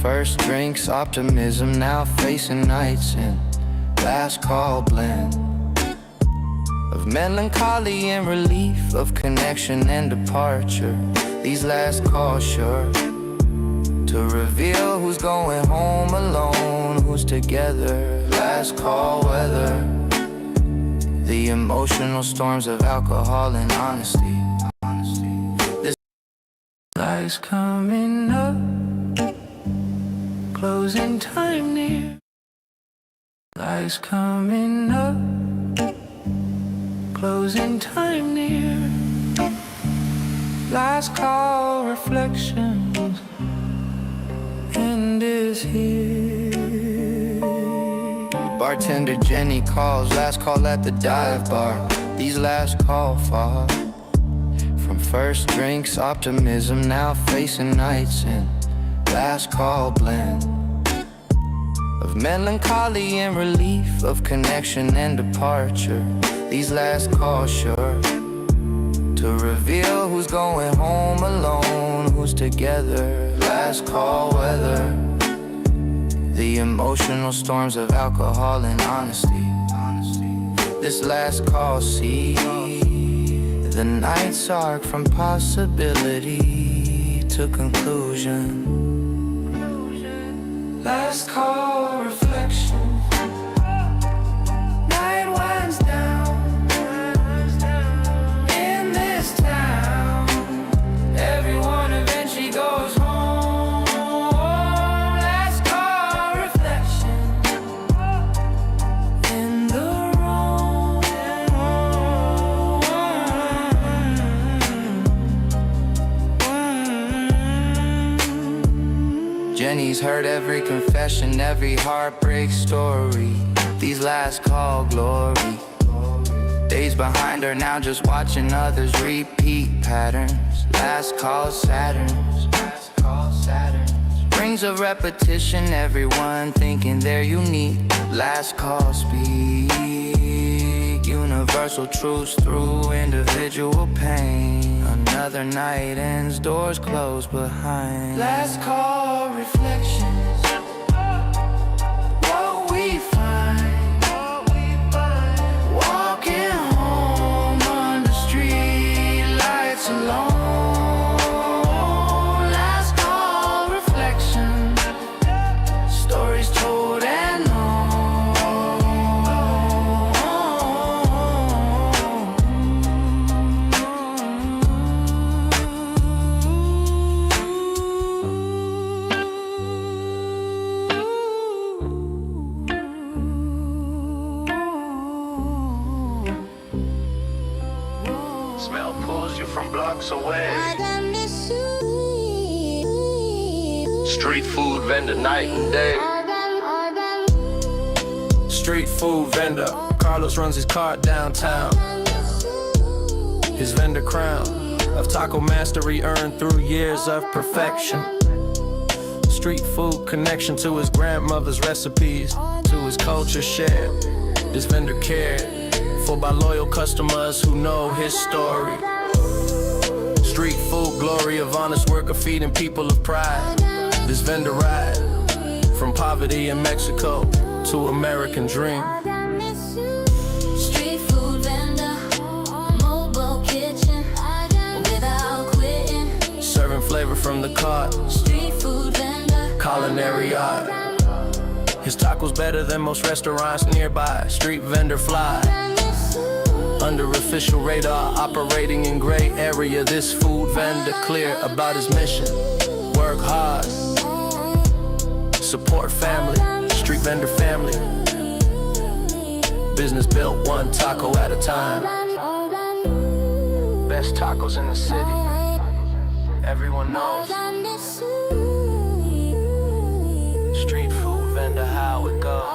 first drinks, optimism, now facing nights in last call blend of melancholy and relief, of connection and departure. These last calls sure to reveal who's going home alone, who's together. Last call weather, the emotional storms of alcohol and honesty. This light's coming up, closing time near. Light's coming up, closing time near. Last call reflections, end is here. Bartender Jenny calls, last call at the dive bar. These last call far from first drinks, optimism, now facing nights in last call blend of melancholy and relief, of connection and departure. These last calls sure to reveal who's going home alone, who's together. Last call weather, the emotional storms of alcohol and honesty. This last call see the night's arc from possibility to conclusion. Last call reflection, night winds down in this town. Everyone eventually goes home. Last call reflection in the room. Jenny's heard every confession, every heartbreak story. These last call glory. Days behind her now, just watching others repeat patterns. Last call Saturns, rings of repetition, everyone thinking they're unique. Last call speak universal truths through individual pain. Another night ends, doors closed behind. Last call reflections, what we find, walking home under street lights alone. Last call reflection, stories told and smell pulls you from blocks away. Street food vendor night and day. Street food vendor, Carlos runs his cart downtown. His vendor crown of taco mastery earned through years of perfection. Street food connection to his grandmother's recipes, to his culture shared. This vendor cared for by loyal customers who know his story. Street food glory of honest work of feeding people of pride. This vendor ride from poverty in Mexico to American dream. Street food vendor, mobile kitchen, without quitting. Serving flavor from the cart. Street food vendor, Culinary art. His tacos better than most restaurants nearby. Street vendor fly under official radar, operating in gray area. This food vendor clear about his mission. Work hard, support family. Street vendor family. Business built one taco at a time. Best tacos in the city, everyone knows. Street food vendor, how it goes.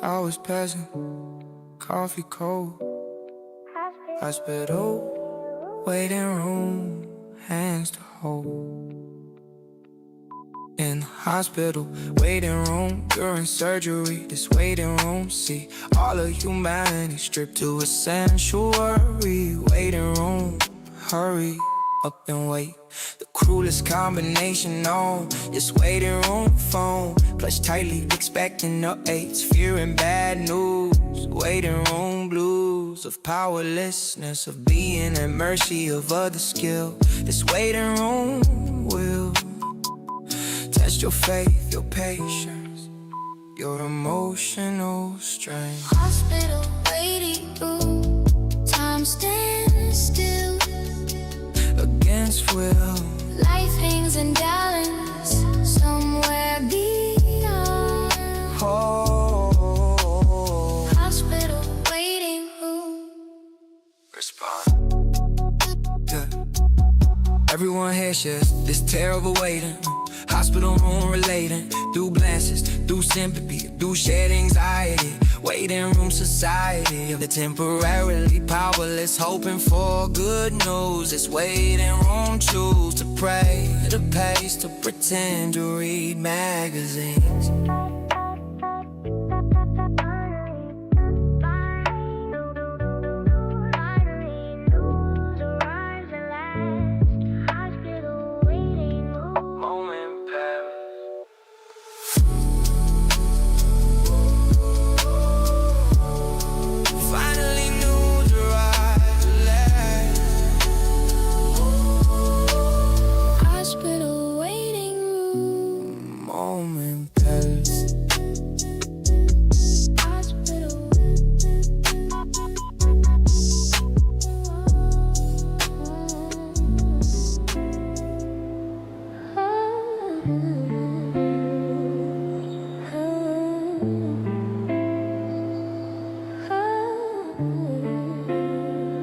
Hours passing, coffee cold. Hospital, waiting room, hands to hold. In hospital, waiting room during surgery. This waiting room, see all of humanity stripped to a sanctuary. Waiting room, hurry up and wait. The cruelest combination on this waiting room phone. Plush tightly expecting updates, fear and bad news. Waiting room blues of powerlessness, of being at mercy of other skill. This waiting room will test your faith, your patience, your emotional strength. Hospital waiting room, time stands still. Against will, Life hangs in balance somewhere beyond. oh, Hospital waiting room. respond. Yeah. Everyone here shares this terrible waiting. Hospital room relating, through glances, through sympathy, through shared anxiety. Waiting room society of the temporarily powerless, hoping for good news. This waiting room choose to pray, to pace, to pretend to read magazines. Moment pass. Finally news arrived at last. Hospital waiting room. Moment pass. Hospital.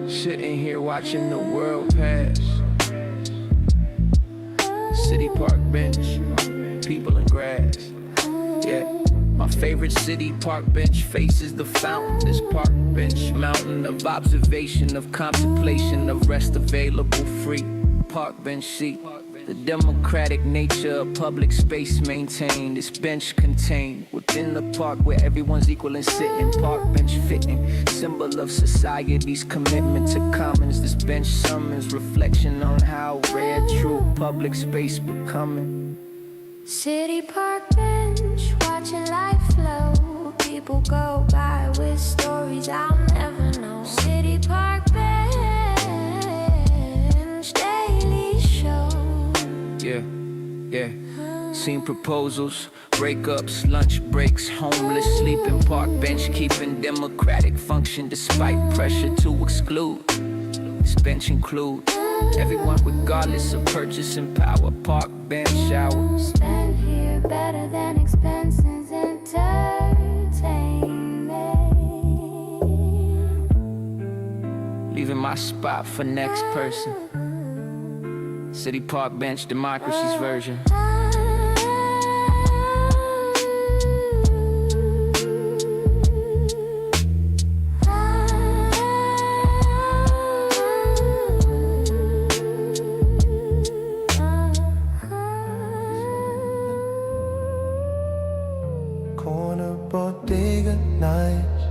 Sitting here watching the world pass. City Park bench, people and grass. Yeah, my favorite city park bench faces the fountain. This park bench mountain of observation, of contemplation, of rest available free. Park bench seat, the democratic nature of public space maintained. This bench contained within the park where everyone's equal and sitting. Park bench fitting, symbol of society's commitment to commons. This bench summons reflection on how rare true public space becoming. City Park bench, watching life flow. People go by with stories I'll never know. City Park bench, daily show. Yeah, yeah. Seen proposals, breakups, lunch breaks, homeless, sleeping park bench, keeping democratic function despite pressure to exclude. This bench include everyone regardless of purchasing power. Park bench shower. Spend here better than expenses entertainment. Leaving my spot for next person. City Park bench, democracy's version. Corner bodega nights,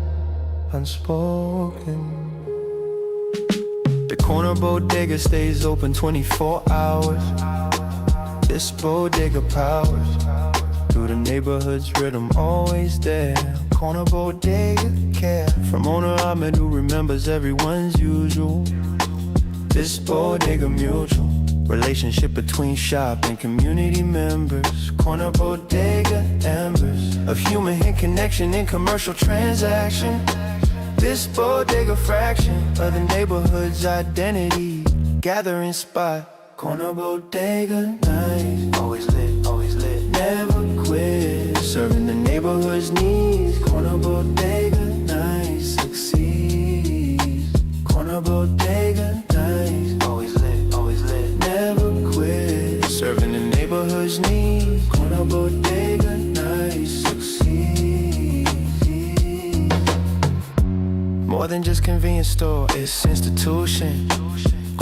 unspoken. The corner bodega stays open 24 hours. This bodega powers through the neighborhood's rhythm, always there. Corner bodega care from owner Ahmed, who remembers everyone's usual. This bodega mutual relationship between shop and community members. Corner bodega embers of human hint connection in commercial transaction. This bodega fraction of the neighborhood's identity, gathering spot. Corner bodega nights, always lit, never quit. Serving the neighborhood's needs. Corner bodega nights succeeds. Corner bodega nights, always lit, never quit. Serving the neighborhood's needs. Corner bodega nights succeeds. More than just convenience store, it's institution.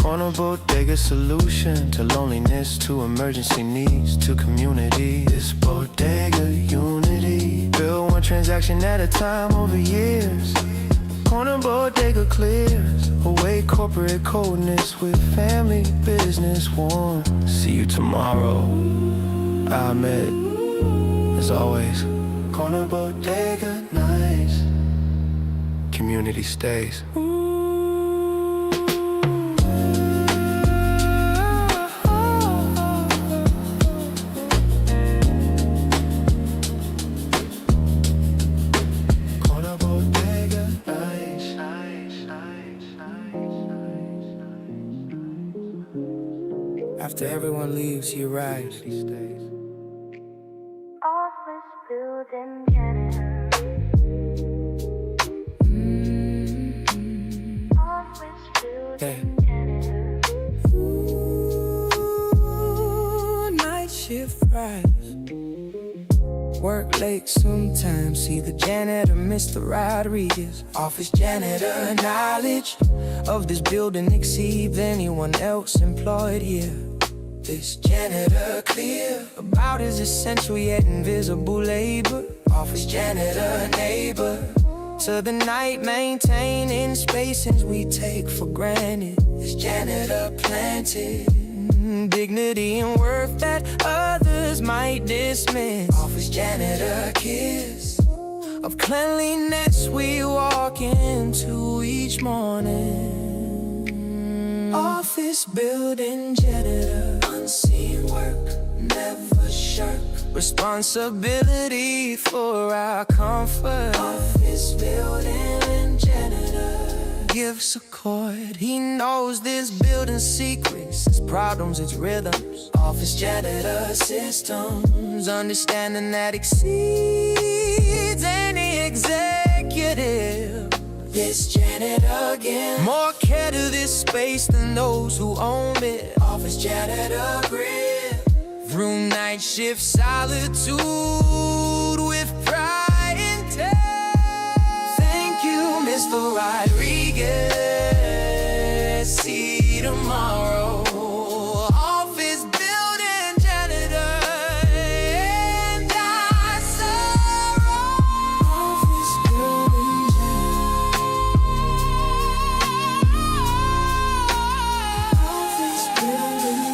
Corner bodega solution to loneliness, to emergency needs, to community. This bodega unity, build one transaction at a time over years. Corner bodega clears away corporate coldness with family business warm. See you tomorrow, Ahmed. As always, corner bodega nice. Community stays. After everyone leaves, he arrives. Office building janitor. Office building janitor. Ooh, night shift rise. Work late sometimes. See the janitor, Mr. Rodriguez. Office janitor, knowledge of this building exceeds anyone else employed here. This janitor clear about his essential yet invisible labor. Office janitor, neighbor to the night, maintaining spaces we take for granted. This janitor planted dignity and worth that others might dismiss. Office janitor kiss of cleanliness we walk into each morning. Office building janitor, unseen work, never shirk. Responsibility for our comfort. Office building janitor gives a chord. He knows this building's secrets, its problems, its rhythms. Office janitor systems, understanding that exceeds any executive. This janitor again, more care to this space than those who own it. Office janitor grit through night shift solitude with pride and taste. Thank you, Mr. Rodriguez. See you tomorrow. Office building janitor and our sorrow. Office building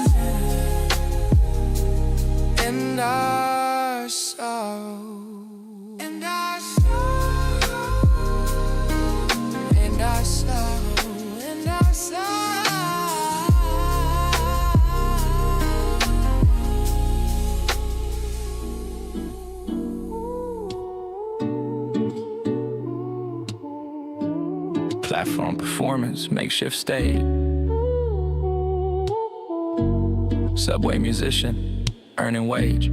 and our sorrow, and our sorrow, and our sorrow, and our sorrow. Platform performance, makeshift stage. Subway musician, earning wage.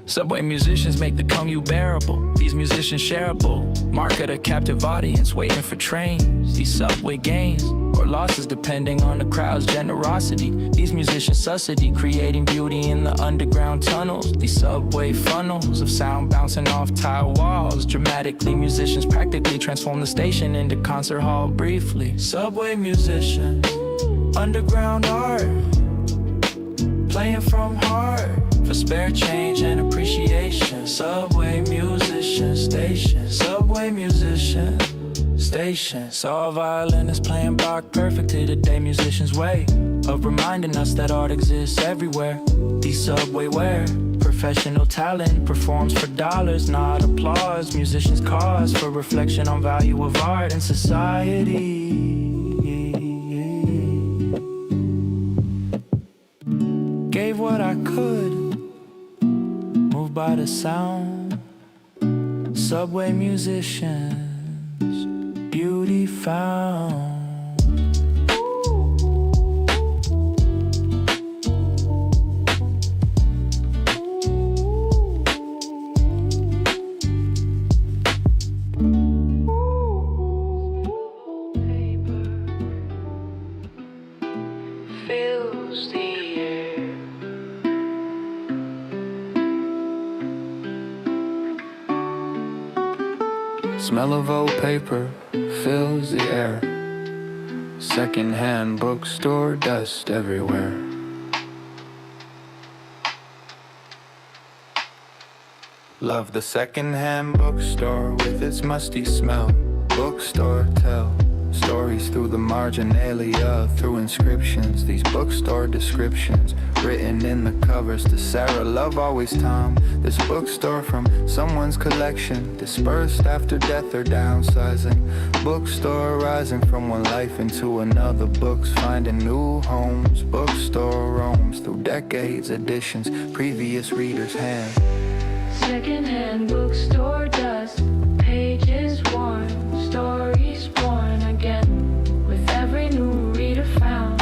Subway musicians make the commute bearable. These musicians shareable. Market a captive audience waiting for trains. These subway gains or losses depending on the crowd's generosity. These musicians subsidy, creating beauty in the underground tunnels. These subway funnels of sound bouncing off tile walls. Dramatically, musicians practically transform the station into concert hall briefly. Subway musicians, underground art, playing from heart for spare change and appreciation. Subway musician station, subway musician station. Saw a violinist playing Bach perfect to today musicians' way of reminding us that art exists everywhere. These subway wear professional talent performs for dollars, not applause. Musicians cause for reflection on value of art and society. Gave what I could, moved by the sound. Subway musicians, beauty found. Fills the air. Smell of old paper fills the air. Secondhand bookstore dust everywhere. Love the secondhand bookstore with its musty smell. Bookstore tell stories through the marginalia, through inscriptions. These bookstore descriptions written in the covers to Sarah, love always Tom. This bookstore from someone's collection, dispersed after death or downsizing. Bookstore rising from one life into another, books finding new homes. Bookstore roams through decades, editions, previous readers' hands. Secondhand bookstore dust, pages worn, stories born again, with every new reader found.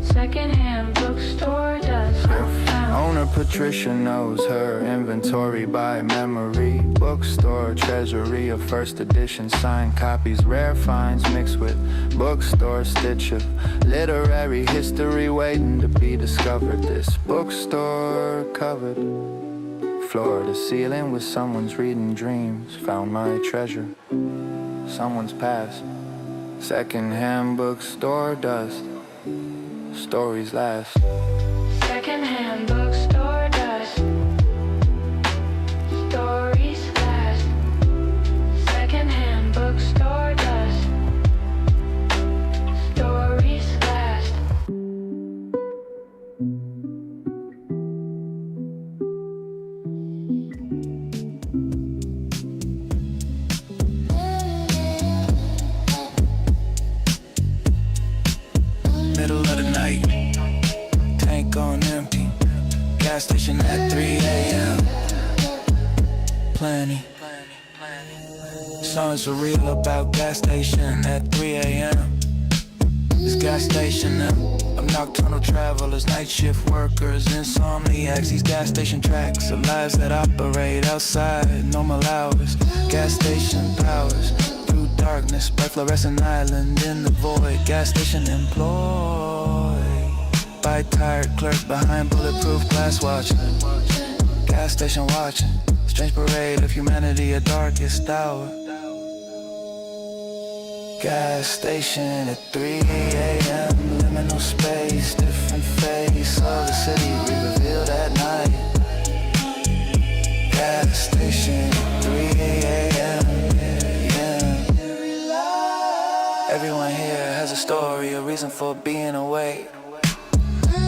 Secondhand bookstore dust found. Owner Patricia knows her inventory by memory. Bookstore treasury of first edition signed copies, rare finds mixed with bookstore stitch of literary history waiting to be discovered. This bookstore covered floor to ceiling with someone's reading dreams. Found my treasure, someone's past. Secondhand bookstore dust, stories last. Secondhand bookstore dust, stories last. Secondhand bookstore dust, stories last. Middle of the night, tank on empty, gas station at 3 a.m. Plenty songs are real about gas station at 3 a.m. This gas station of nocturnal travelers, night shift workers, insomniacs. These gas station tracks of lives that operate outside normal hours. Gas station powers through darkness by fluorescent island in the void. Gas station employed by tired clerk behind bulletproof glass watching. Gas station watching strange parade of humanity, a darkest hour. Gas station at 3 a.m. Liminal space, different face of the city revealed at night. Gas station at 3 a.m. Yeah. Everyone here has a story, a reason for being awake.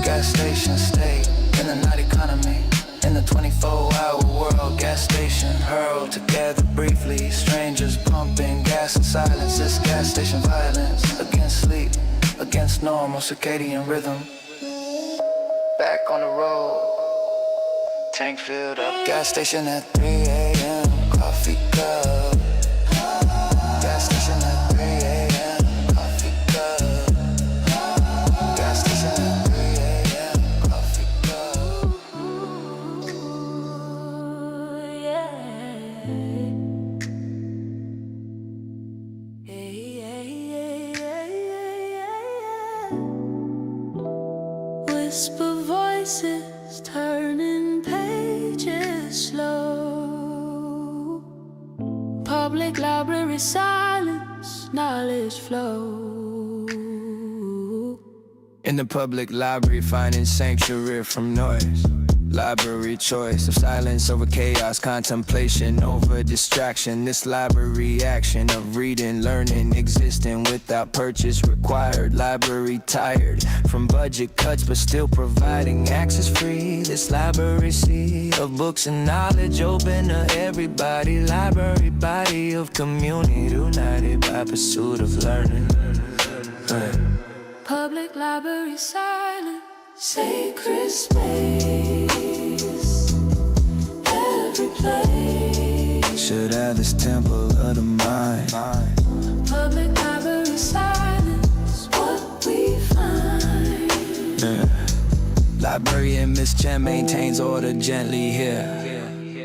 Gas station state in the night economy. In the 24-hour world, gas station hurled together briefly. Strangers pumping gas in silence. This gas station violence against sleep, against normal circadian rhythm. Back on the road, tank filled up. Gas station at 3 a.m. Coffee cup. Gas station at 3 a.m. Coffee cup. Gas station at 3 a.m. Coffee cup. Whisper voices turning pages slow. Public library silence, knowledge flow. In the public library, finding sanctuary from noise. Library choice of silence over chaos, contemplation over distraction. This library action of reading, learning, existing without purchase required. Library tired from budget cuts, but still providing access free. This library sea of books and knowledge open to everybody. Library body of community united by pursuit of learning. Public library silence, sacred space, every place should have this temple of the mind. Public library silence, what we find. Librarian Miss Chen maintains order gently here.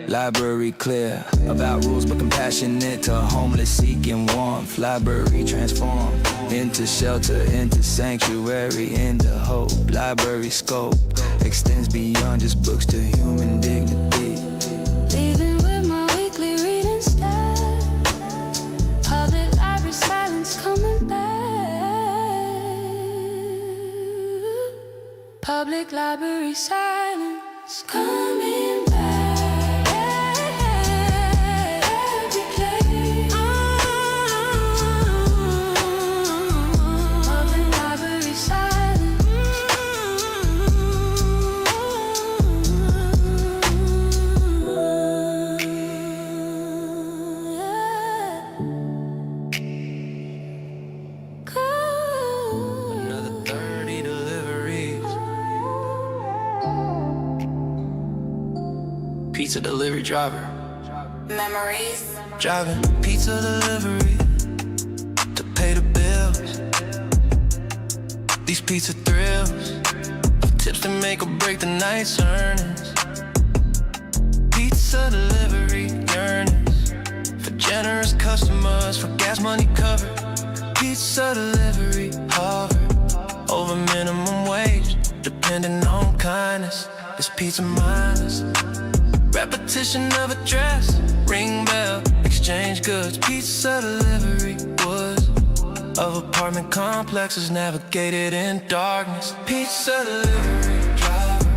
Library clear about rules but compassionate to homeless seeking warmth. Library transformed into shelter, into sanctuary, into hope. Library scope extends beyond just books to human dignity. Leaving with my weekly reading stack. Public library silence. pizza delivery driver. Memories. Driving pizza delivery to pay the bills. These pizza thrills of tips that make or break the night's earnings. Pizza delivery yearnings for generous customers, for gas money covered. Pizza delivery hovered over minimum wage, depending on kindness. It's pizza minus repetition of address, ring bell, exchange goods. Pizza delivery woods of apartment complexes navigated in darkness. Pizza delivery driver,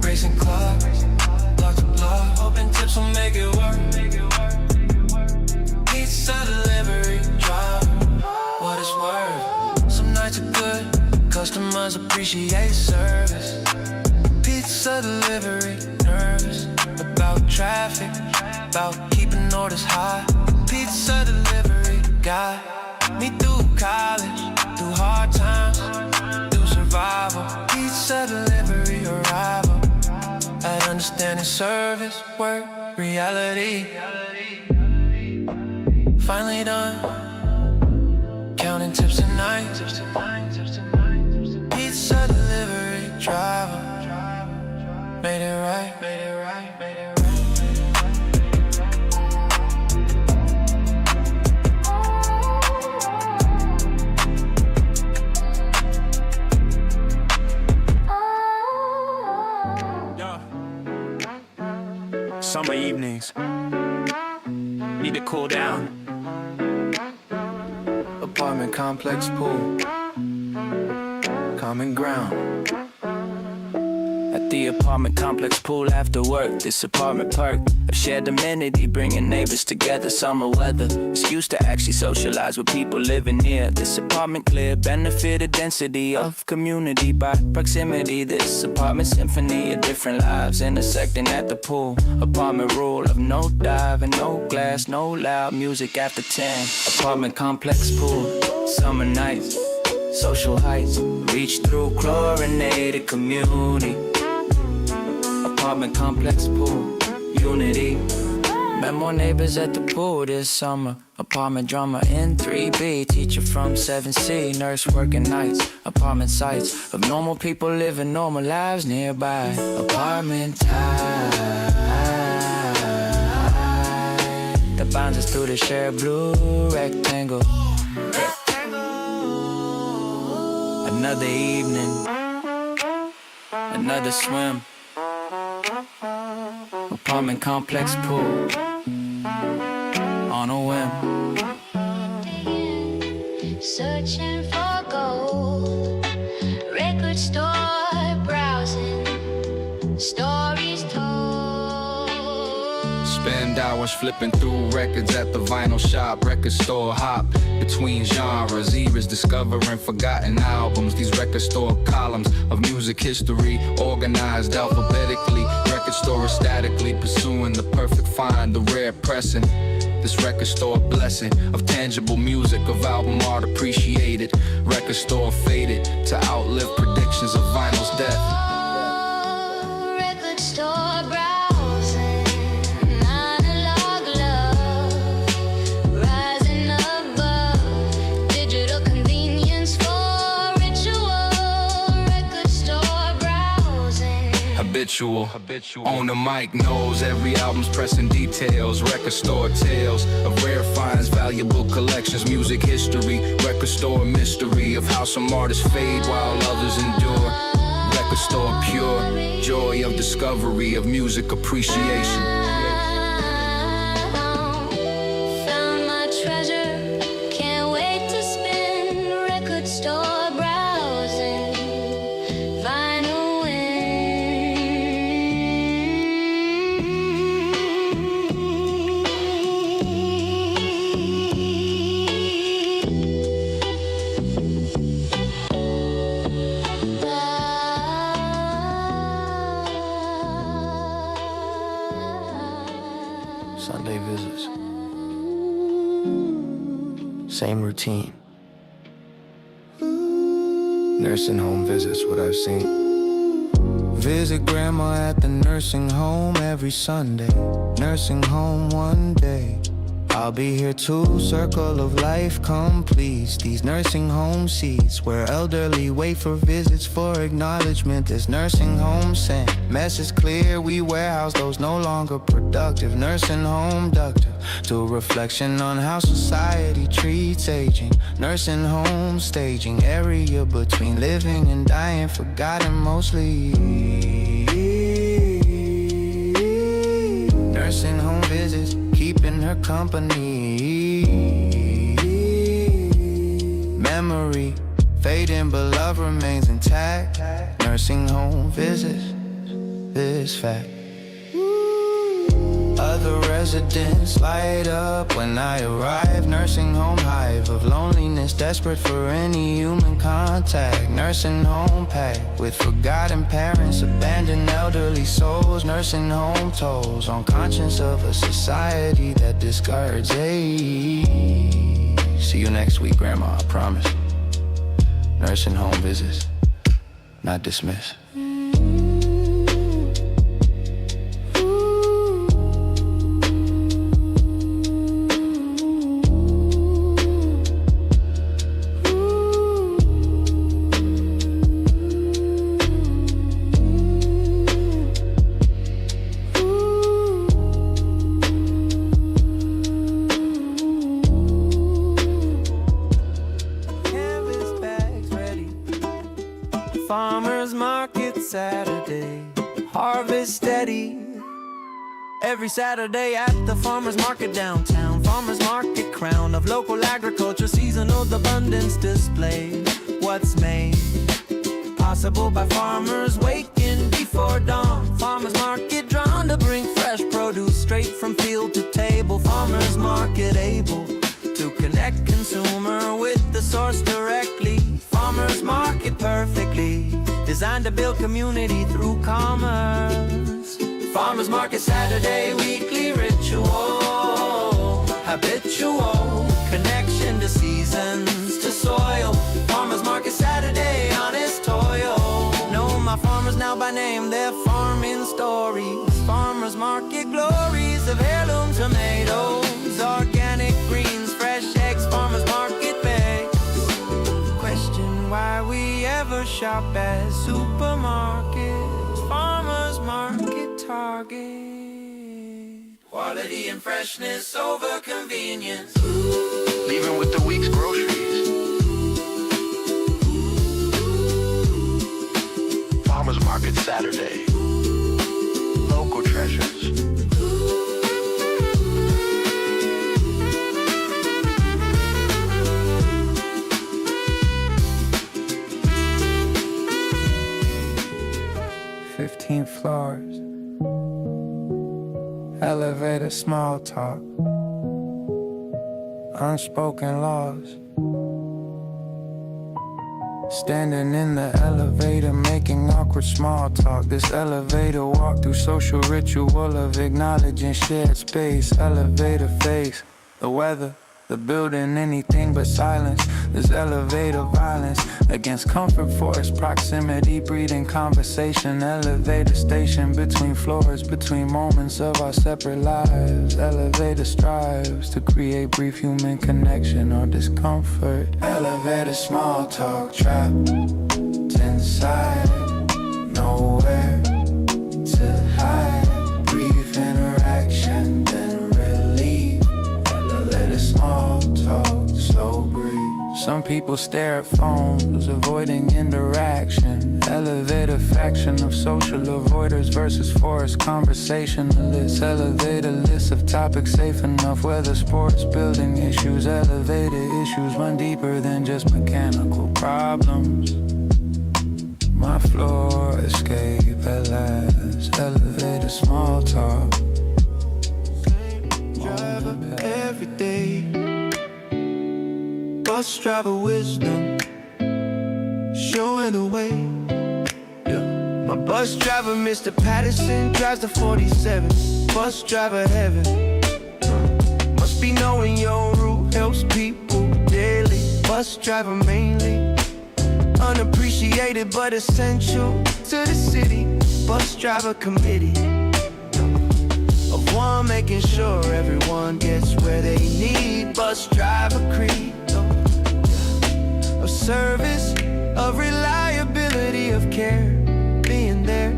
racing clock, block to block, hoping tips will make it work. Pizza delivery driver, what it's worth. Some nights are good, customers appreciate service. Pizza delivery, nervous about traffic, about keeping orders high. Pizza delivery got me through college, through hard times, through survival. Pizza delivery arrival at understanding service, work, reality. Finally done, counting tips tonight. Pizza delivery driver, made it right, made it right, made it right. Summer evenings, need to cool down. Apartment complex pool, common ground. At the apartment complex pool after work, this apartment perk of shared amenity, bringing neighbors together. Summer weather, excuse to actually socialize with people living near. This apartment clear, benefited density of community by proximity. This apartment symphony of different lives intersecting at the pool. Apartment rule of no dive and no glass, no loud music after 10. Apartment complex pool, summer nights, social heights, reach through chlorinated community. Apartment complex pool, unity. Met more neighbors at the pool this summer. Apartment drama in 3B, teacher from 7C, nurse working nights. Apartment sites of normal people living normal lives nearby. Apartment time that binds us through the shared blue rectangle. Another evening, another swim. Apartment complex pool, on a whim. Searching for gold, record store browsing, stories told. Spend hours flipping through records at the vinyl shop, record store hop between genres, eras discovering forgotten albums. These record store columns of music history organized alphabetically, record store statically pursuing the perfect find, the rare pressing. This record store blessing of tangible music, of album art appreciated. Record store faded to outlive predictions of vinyl's death. Record store browsing, analog love, rising above, digital convenience for ritual. Record store browsing, Habitual. On the mic knows every album's pressing details. Record store tales of rare finds, valuable collections, music history. Record store mystery of how some artists fade while others endure. Record store pure joy of discovery of music appreciation. found my treasure, can't wait to spin. Record store browsing, vinyl Sunday visits, same routine. Nursing home visits, what I've seen. visit grandma at the nursing home every Sunday. Nursing home one day, I'll be here too. Circle of life completes these nursing home seats where elderly wait for visits for acknowledgement. This nursing home sent message clear, we warehouse those no longer productive. Nursing home ductive to a reflection on how society treats aging. Nursing home staging area between living and dying, forgotten mostly. Nursing home visits, keeping her company. Memory fading, but love remains intact. Nursing home visits, this fact. Other residents light up when I arrive. Nursing home hive of loneliness, desperate for any human contact. Nursing home packed with forgotten parents, abandoned elderly souls. Nursing home tolls on conscience of a society that discards age. See you next week, Grandma, I promise. Nursing home visits, not dismissed. Farmers market Saturday, harvest steady. Every Saturday at the farmers market downtown. Farmers market, crown of local agriculture, seasonal abundance display. What's made possible by farmers waking before dawn. Farmers market drawn to bring fresh produce straight from field to table. Farmers market able to connect consumer with the source directly. Farmers market perfectly designed to build community through commerce. Farmers market Saturday, weekly ritual, habitual connection to seasons, to soil. Farmers market Saturday, honest toil. Know my farmers now by name, their farming stories. Farmers market glories of heirloom tomatoes, organic greens, fresh eggs. Farmers market bags. Question why we ever shop at supermarkets. Farmers market Target. Quality and freshness over convenience. Leaving with the week's groceries. Farmers Market Saturday. Local treasures. "15 floors, elevator small talk, unspoken laws. Standing in the elevator making awkward small talk. This elevator walk through social ritual of acknowledging shared space. Elevator face, the weather, the building, anything but silence. This elevator violence against comfort, forced proximity, breeding conversation. Elevator station between floors, between moments of our separate lives. Elevator strives to create brief human connection or discomfort. Elevator small talk, trapped inside, nowhere to hide. Brief interaction, then relief. Elevator small talk, slow breathe. Some people stare at phones, avoiding interaction. Elevator faction of social avoiders versus forced conversationalists. Elevator list of topics safe enough, weather, sports, building issues. Elevator issues run deeper than just mechanical problems. My floor escape at last. Elevator small talk. Driver every day. Bus driver wisdom, showing the way. Yeah. My bus driver, Mr. Patterson, drives the 47. Bus driver heaven. Must be knowing your route helps people daily. Bus driver mainly, unappreciated but essential to the city. bus driver committee of one, making sure everyone gets where they need. Bus driver creed of service, of reliability, of care, being there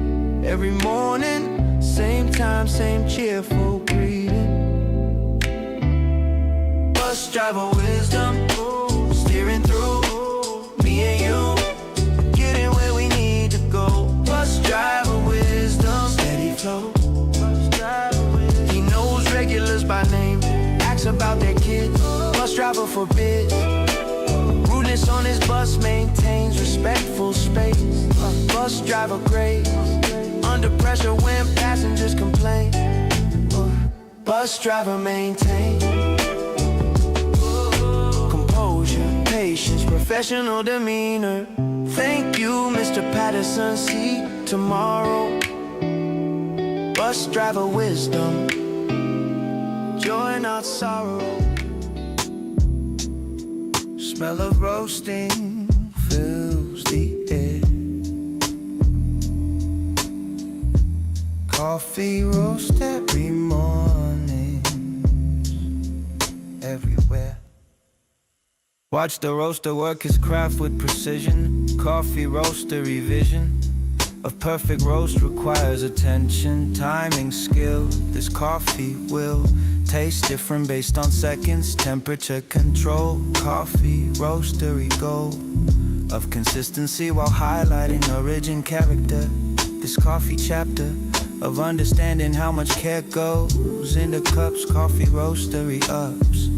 every morning, same time, same cheerful greeting. Bus driver wisdom, steering through me and you, getting where we need to go. Bus driver wisdom, steady flow. He knows regulars by name, asks about their kids. Bus driver forbids rudeness on his bus, maintains respectful space. Bus driver grades under pressure when passengers complain. Bus driver maintains composure, patience, professional demeanor. Thank you, Mr. Patterson, see tomorrow. Bus driver wisdom, joy not sorrow. Smell of roasting fills the air. Coffee roast every morning, everywhere. Watch the roaster work his craft with precision. Coffee roastery vision of perfect roast requires attention, timing, skill. This coffee will taste different based on seconds, temperature control. Coffee roastery goal of consistency while highlighting origin character. This coffee chapter of understanding how much care goes into cups. Coffee roastery ups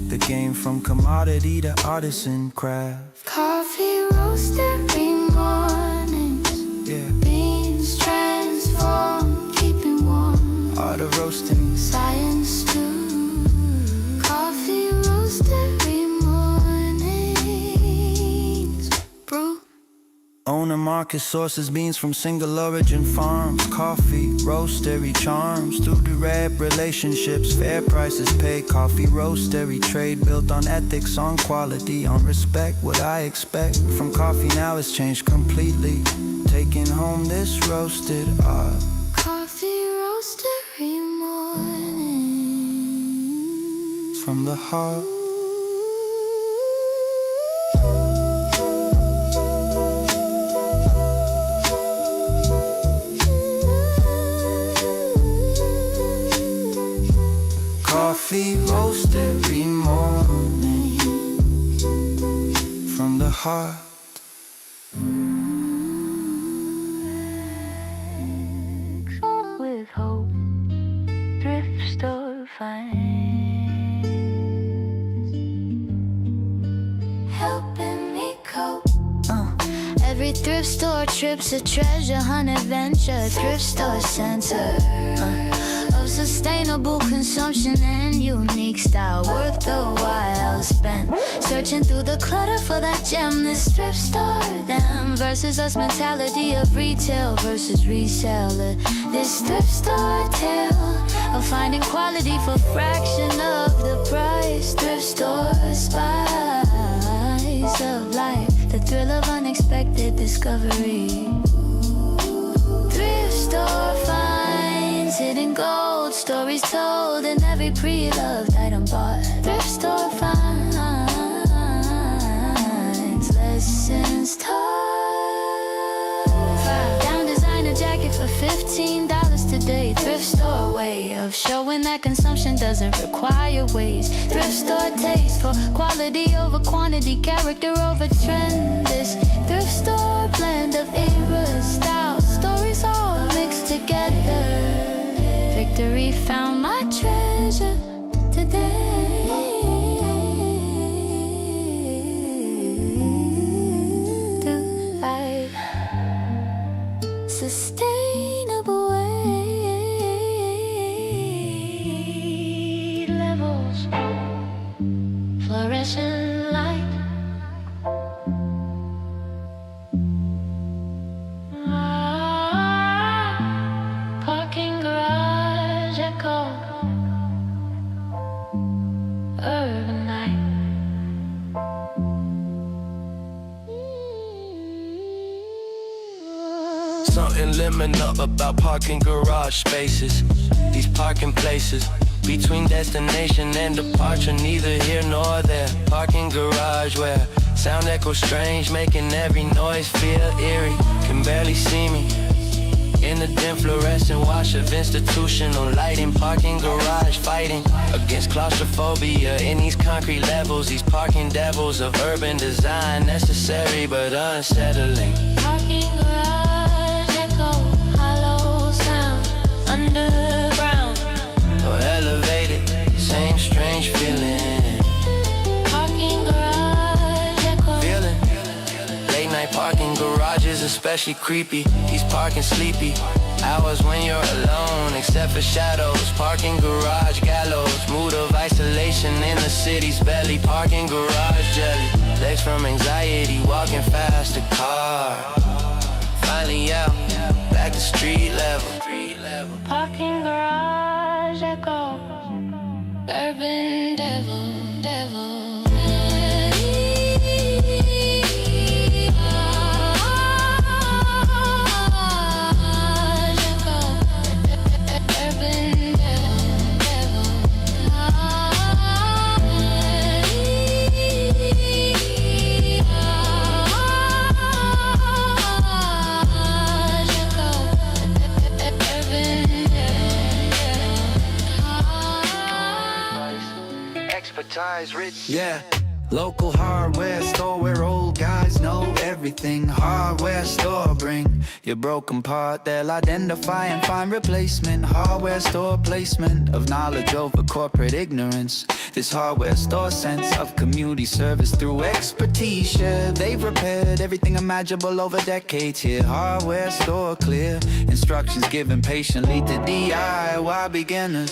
the game from commodity to artisan craft. Coffee roast every morning. Yeah, Beans transform, keeping warm. art of roasting. Science too. Coffee roast every morning. Brew. Owner market sources beans from single origin farms. Coffee roastery charms through direct relationships, fair prices paid. Coffee roastery trade built on ethics, on quality, on respect. What I expect from coffee now has changed completely. Taking home this roasted art. Coffee roast every morning. From the heart. Coffee roast every morning. From the heart. With hope, thrift store finds, helping me cope. Every thrift store trip's a treasure hunt adventure. Thrift store center of sustainable consumption and unique style, worth the while spent searching through the clutter for that gem. This thrift store them versus us mentality of retail versus reseller. This thrift store tale of finding quality for fraction of the price. Thrift store spice of life, the thrill of unexpected discovery. Thrift store finds hidden gold, stories told in every pre-loved item bought. Thrift store finds lessons taught. Down designer jacket for $15 today. Thrift store way of showing that consumption doesn't require waste. Thrift store taste for quality over quantity, character over trend. This thrift store blend of eras, styles, stories all mixed together. Victory found my treasure today. Do life sustainable way. Levels, fluorescent light. Parking garage echo. Urban night. Something subliminal about parking garage spaces. These parking places between destination and departure, neither here nor there. Parking garage where sound echoes strange, making every noise feel eerie. Can barely see me in the dim fluorescent wash of institutional lighting. Parking garage fighting against claustrophobia in these concrete levels. These parking devils of urban design, necessary but unsettling. Parking garage echo, hollow sound, underground. Or elevated, same strange feeling. Parking garage echo. Feeling late night parking garages especially creepy. These parking sleepy hours when you're alone, except for shadows. Parking garage gallows, mood of isolation in the city's belly. Parking garage jelly, legs from anxiety, walking fast a car. Finally out, back to street level. Parking garage echo, urban devil, devil. Expertise rich. Yeah, local hardware store where old guys know everything. Hardware store, bring your broken part, they'll identify and find replacement. Hardware store placement of knowledge over corporate ignorance. This hardware store sense of community service through expertise. Yeah, they've repaired everything imaginable over decades here. Hardware store clear, instructions given patiently to DIY beginners.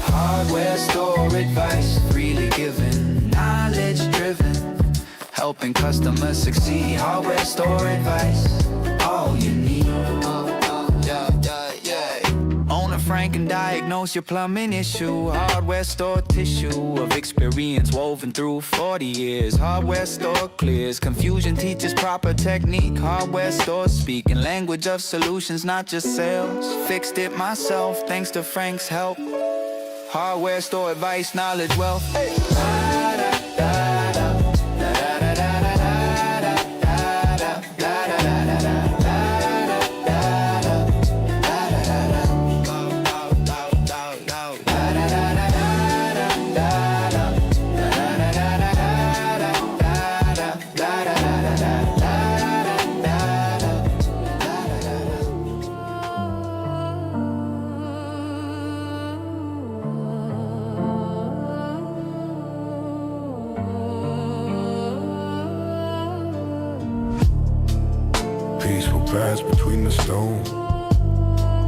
Hardware store advice, freely given, knowledge driven, helping customers succeed. Hardware store advice, all you need. Own a Frank and diagnose your plumbing issue. Hardware store tissue of experience woven through 40 years. Hardware store clears confusion, teaches proper technique. Hardware store speaking language of solutions, not just sales. Fixed it myself thanks to Frank's help. Hardware store advice, knowledge, wealth. Hey. Peaceful paths between the stone.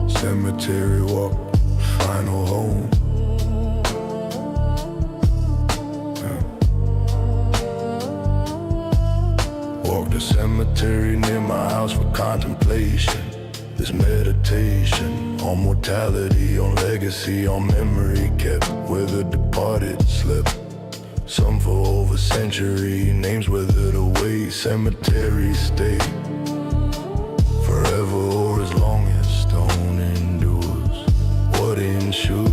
Cemetery walk, final home. Walk the cemetery near my house for contemplation. This meditation on mortality, on legacy, on memory kept where the departed slept. Some for over a century, names withered away, cemeteries stay forever or as long as stone endures. What ensures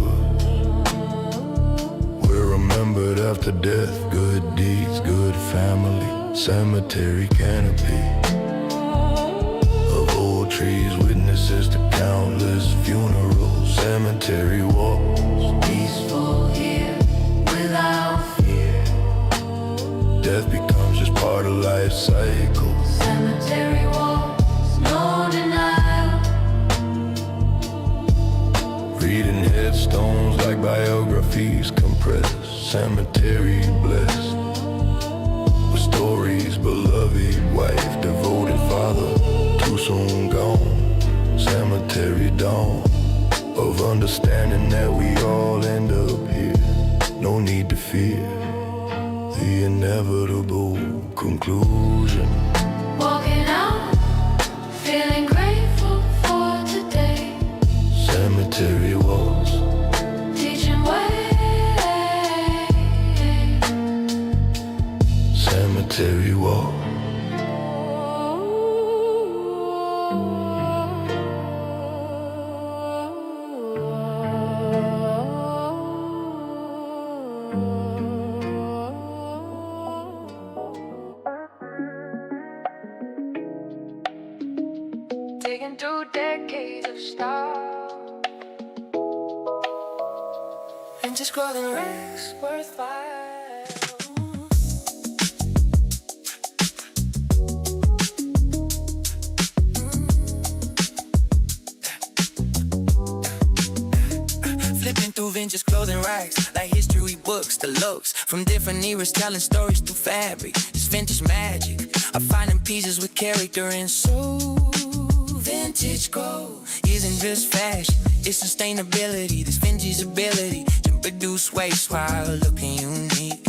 we're remembered after death, good deeds, good family. Cemetery canopy of old trees, witnesses to countless funerals. Cemetery walls, Peaceful here, without fear. death becomes just part of life's cycle. Cemetery walls, no denial. Reading headstones like biographies compressed. Cemetery blessed with stories, beloved wife, devoted father, too soon gone. Cemetery dawn of understanding that we all end up here. No need to fear the inevitable conclusion. Walking out, feeling grateful for today. Cemetery walls, Teaching way. cemetery walls. style. Vintage clothing racks worthwhile. Flipping through vintage clothing racks like history books, the looks from different eras, telling stories through fabric. It's vintage magic. I'm finding pieces with character and soul. Vintage gold isn't just fashion, it's sustainability. This vintage ability to produce waste while looking unique.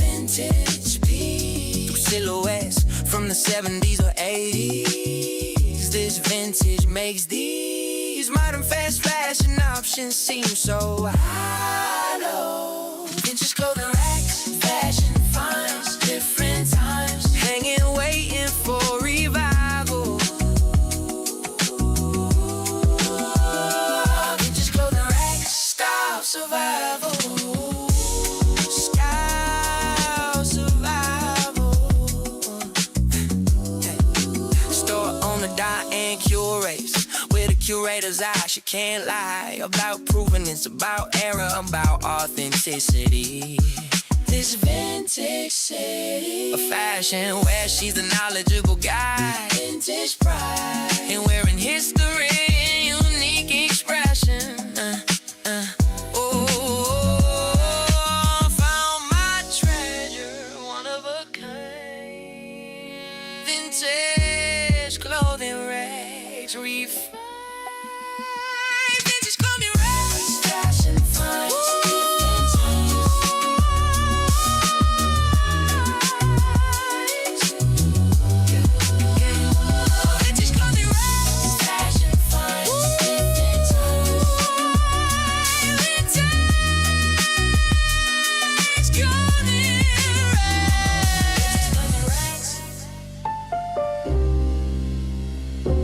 Vintage piece through silhouettes from the 70s or 80s. This vintage makes these modern fast fashion options seem so hollow. Vintage clothing racks, fashion finds, different times, hanging, waiting for revival. Vintage clothing racks, style survival. Style survival. Store owner Diane curates with a curator's eye. She can't lie about proving it's about error, about authenticity. This vintage city of fashion where she's the knowledgeable guide. Vintage pride and wearing history in unique expression. Found my treasure, one of a kind. Vintage clothing racks, refined. Vintage clothing racks, fashion finds.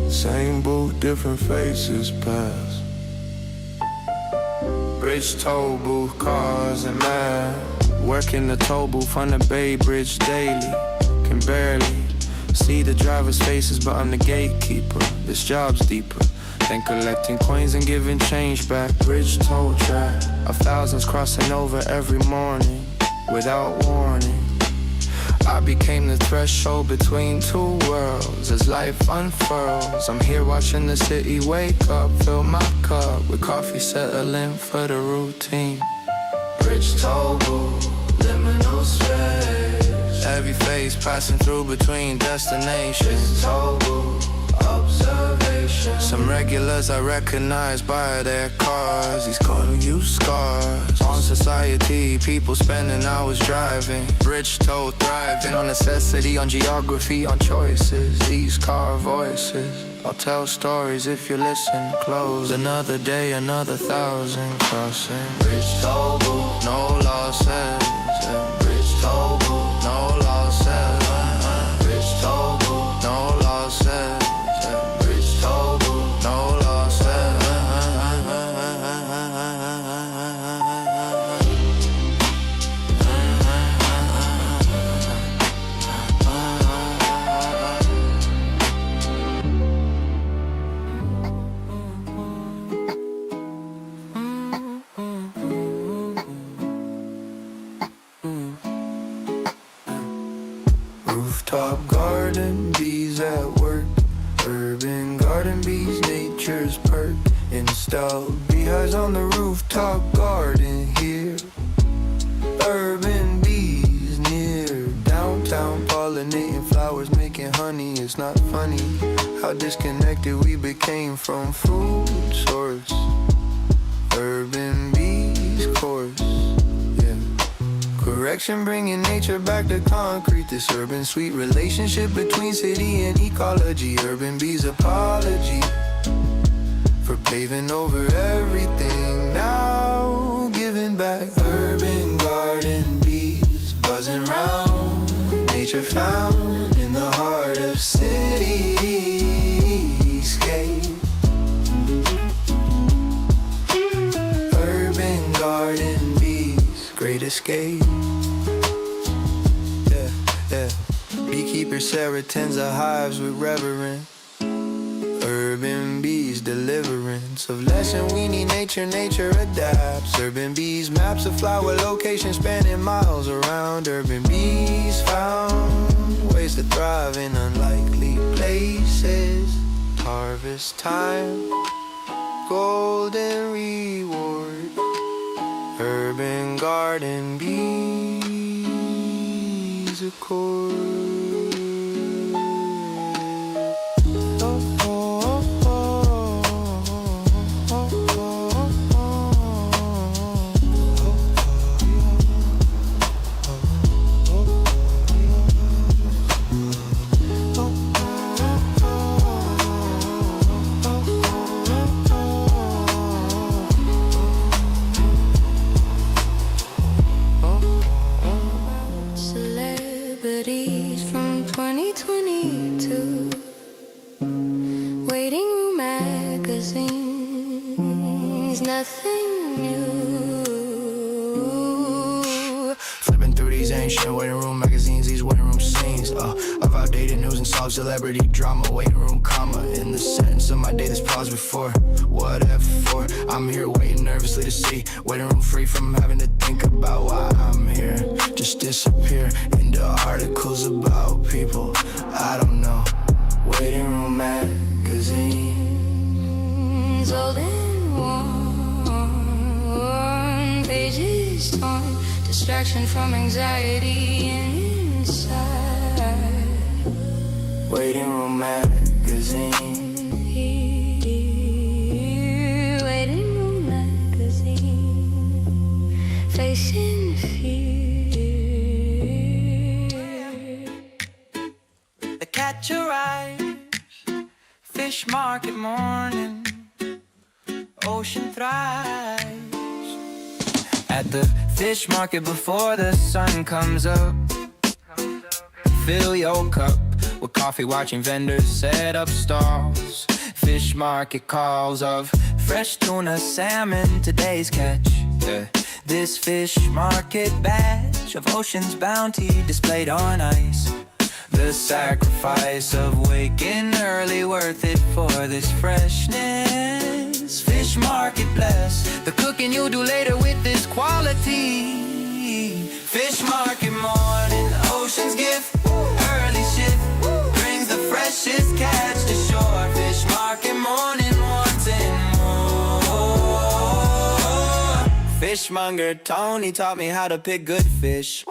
Same booth, different faces pass. Bridge toll booth, cars and man. Working the toll booth on the Bay Bridge daily. Can barely see the driver's faces, but I'm the gatekeeper. This job's deeper than collecting coins and giving change back. Bridge toll track of thousands crossing over every morning without warning. I became the threshold between two worlds as life unfurls. I'm here watching the city wake up, fill my cup with coffee, settling for the routine. Bridge toll booth, liminal space. Every phase passing through between destinations. Toll booth, observation. Some regulars I recognize by their cars. These calling you scars on society, people spending hours driving. Bridge toll thriving on necessity, on geography, on choices. These car voices, I'll tell stories if you listen close. Another day, another thousand crossing. Bridge toll booth, no losses. Bridge toll booth, no losses. Bridge toll booth, no losses. Bridge toll booth, no losses. Rooftop garden, bees at work. Urban garden bees, nature's perk. Installed beehives on the rooftop garden here. Urban bees near downtown, pollinating flowers, making honey. It's not funny how disconnected we became from food source. Urban bees course, yeah. Correction, bringing nature back to concrete. This urban sweet relationship between city and ecology. Urban bees apology for paving over everything now, giving back. Urban garden bees buzzing round, nature found in the heart of cityscape. Urban garden bees, great escape. Yeah. Beekeeper Sarah tends her hives with reverence. Urban bees, deliverance of lesson. We need nature, nature adapts. Urban bees, maps of flower locations spanning miles around. Urban bees found ways to thrive in unlikely places. Harvest time, golden reward. Urban garden bees accord. Celebrities from 2022, Waiting Room magazines, nothing new. Flipping through these ancient waiting room magazines, these waiting room scenes of outdated news and solved celebrity drama. Waiting room comma in the sentence of my day that's paused before. Whatever for, I'm here waiting nervously to see. Waiting room free from having to think about why I'm here. Just disappear into articles about people I don't know. Waiting room magazines, Old and worn, pages torn, distraction from anxiety inside. waiting room magazine. Here, Waiting Room magazine, facing fear. The catch arrives, fish market morning, ocean thrives. At the fish market before the sun comes up, fill your cup with coffee, watching vendors set up stalls. Fish market calls of fresh tuna, salmon, today's catch. Yeah. This fish market batch of ocean's bounty displayed on ice. The sacrifice of waking early, worth it for this freshness. Fish market bless the cooking you do later with this quality. Fish market morning, ocean's gift, early shift, brings the freshest catch to shore. Fish market morning, wanting more. Fishmonger Tony taught me how to pick good fish.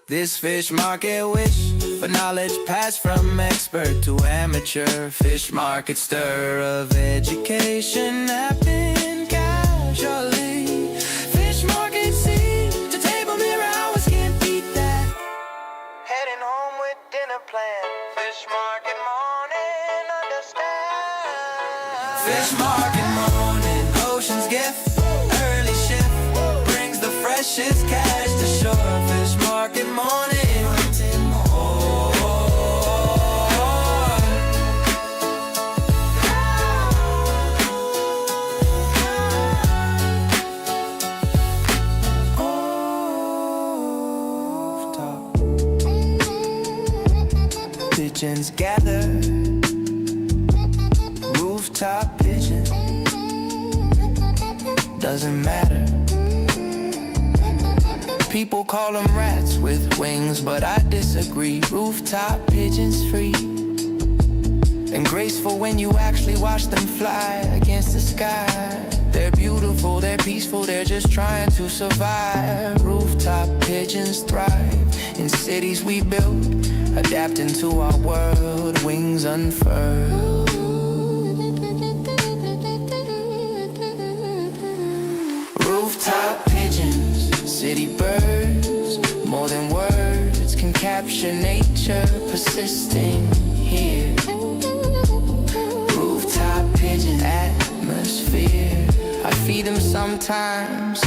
This fish market wish for knowledge passed from expert to amateur. Fish market stir of education happen casually. Fish market scene to table mirror hours, can't beat that. Heading home with dinner plan. Fish market morning, understand. Fish market morning, ocean's gift, early shift, brings the freshest cash to shore. Fish market morning, wanting more. Rooftop pigeons gather, rooftop pigeons, doesn't matter. People call them rats with wings, but I disagree. Rooftop pigeons free and graceful when you actually watch them fly against the sky. They're beautiful, they're peaceful, they're just trying to survive. Rooftop pigeons thrive in cities we built, adapting to our world, wings unfurled. Rooftop pigeons, city birds, more than words can capture nature persisting here. Rooftop pigeon atmosphere, I feed them sometimes,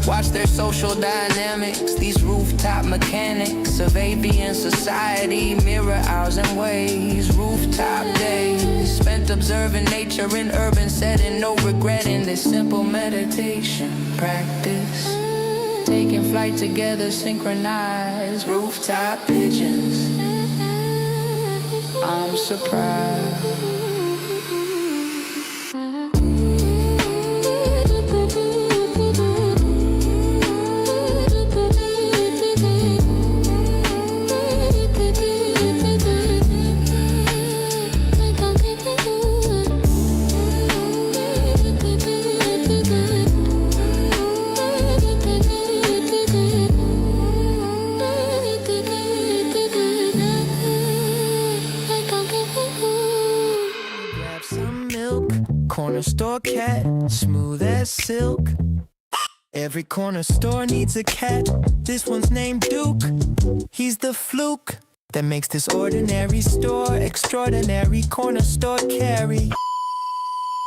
watch their social dynamics. These rooftop mechanics of avian society mirror ours in ways. Rooftop days spent observing nature in urban setting, no regret in this simple meditation practice. Taking flight together, synchronized. Rooftop pigeons, I'm surprised. smooth as silk. Every corner store needs a cat. This one's named Duke. He's the fluke that makes this ordinary store extraordinary. Corner store carry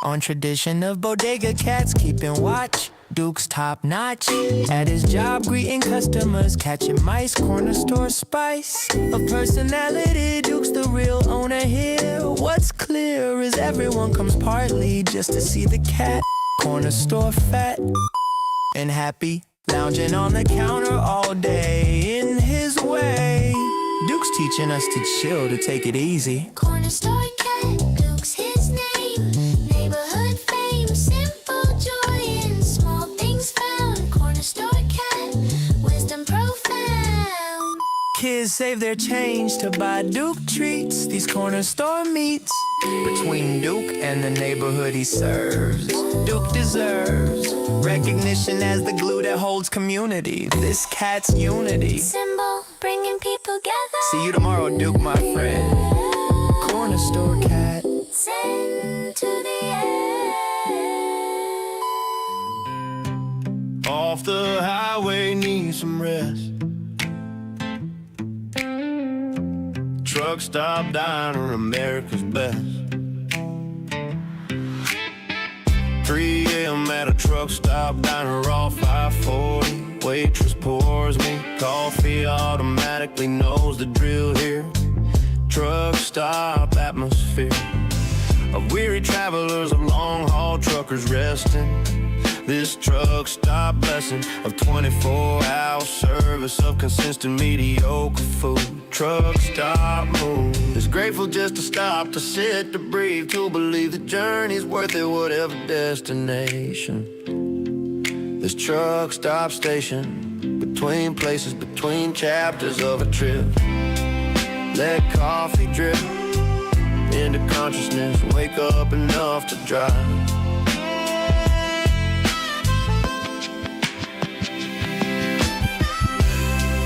on tradition of bodega cats keeping watch. Duke's top notch at his job, greeting customers, catching mice. Corner store spice of personality. Duke's the real owner here. What's clear is everyone comes partly just to see the cat. Corner store fat and happy, lounging on the counter all day in his way. Duke's teaching us to chill, to take it easy. Corner store cat, Duke's his name. Neighborhood fame, simple joy in small things found. Corner store cat, wisdom profound. Kids save their change to buy Duke treats. These corner store meets between Duke and the neighborhood he serves. Duke deserves recognition as the glue that holds community. This cat's unity. Symbol, bringing people together. See you tomorrow, Duke, my friend. Corner store cat. Send to the end. Off the highway, need some rest. Truck stop diner, America's best. 3 a.m. at a truck stop diner off I-40. Waitress pours me coffee, automatically knows the drill here. Truck stop atmosphere of weary travelers, of long-haul truckers resting. This truck stop blessing of 24-hour service of consistent mediocre food. Truck stop move is grateful just to stop, to sit, to breathe, to believe the journey's worth it, whatever destination. This truck stop station, between places, between chapters of a trip. Let coffee drip into consciousness, wake up enough to drive.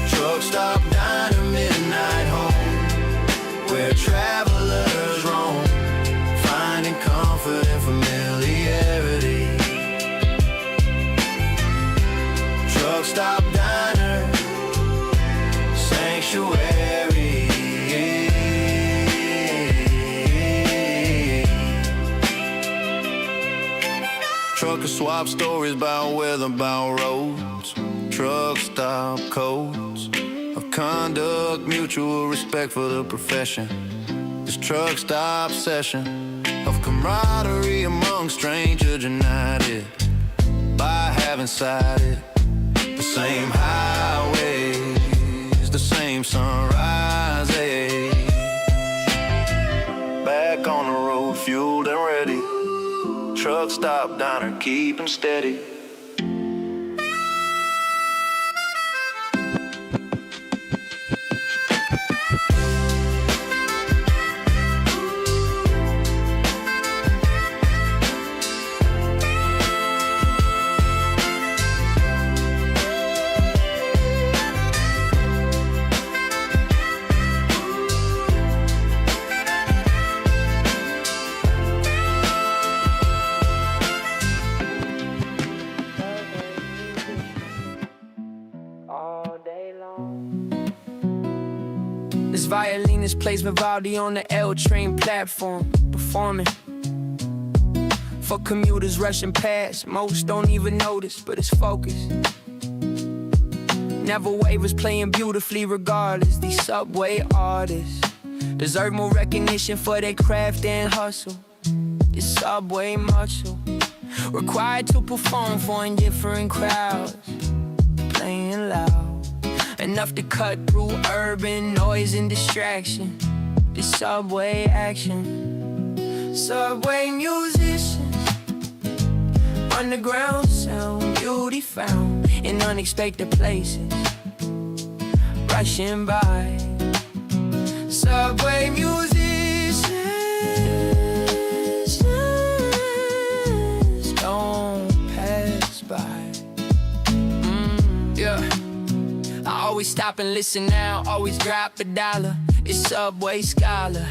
Truck stop diner, midnight home, where travelers roam, finding comfort in familiarity. Truck stop diner, sanctuary. Trucker swap stories about weather, about roads. Truck stop codes of conduct, mutual respect for the profession. This truck stop session of camaraderie among strangers united by having sighted the same highways, the same sunrises. Back on the road, fueled and ready. Truck stop diner, keeping steady. This violinist plays Vivaldi on the L train platform, performing for commuters rushing past. Most don't even notice, but it's focused. Never wavers, playing beautifully regardless. These subway artists deserve more recognition for their craft and hustle. This subway muscle required to perform for indifferent crowds, playing loud enough to cut through urban noise and distraction. This subway action, subway musicians, underground sound, beauty found in unexpected places, rushing by. Subway musicians don't pass by. Yeah. I always stop and listen now, always drop a dollar. It's Subway Scholar,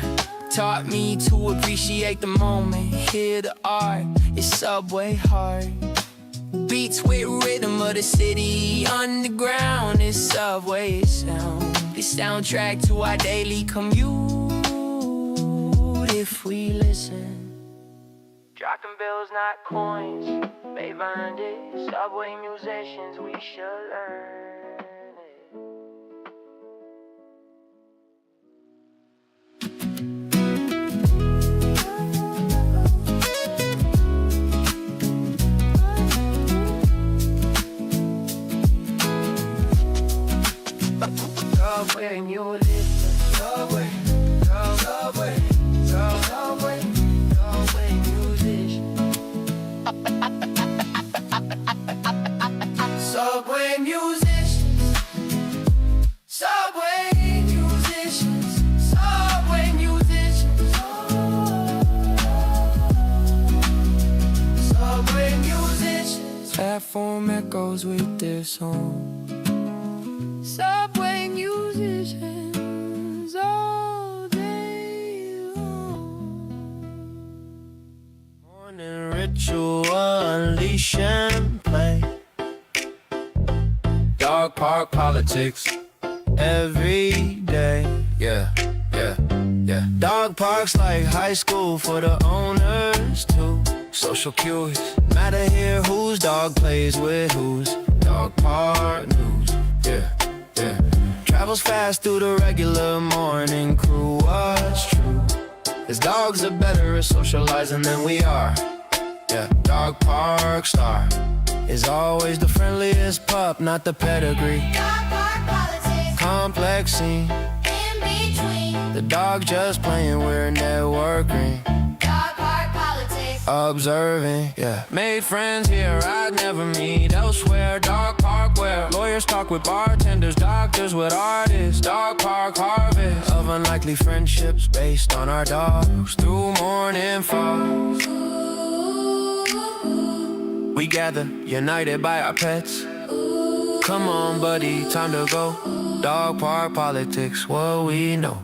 taught me to appreciate the moment, hear the art It's subway hard. Beats with rhythm of the city. Underground is subway sound. The soundtrack to our daily commute. If we listen, dropping bills, not coins. They've earned it. Subway musicians, we should learn it. Subway music, subway, subway, subway, subway musician. Subway musicians, subway musicians, subway musicians, subway musicians. Platform echoes with their song. Subway musicians all day long. Morning ritual, unleash and play. Dog park politics. Every day, Yeah, yeah, yeah. dog parks like high school for the owners too. Social cues. Matter here whose dog plays with whose. Dog park news. Yeah, yeah. Travels fast through the regular morning crew. What's true? His dogs are better at socializing than we are. Yeah, dog park star is always the friendliest pup, not the pedigree. Dog park politics, Complex scene. in between. The dog just playing, we're networking. Dog park politics, Observing, yeah. Made friends here I'd never meet elsewhere. Dog park where lawyers talk with bartenders, doctors with artists. Dog park harvest Of unlikely friendships based on our dogs. through morning falls. We gather, united by our pets. Come on, buddy, time to go. Dog park politics, what we know.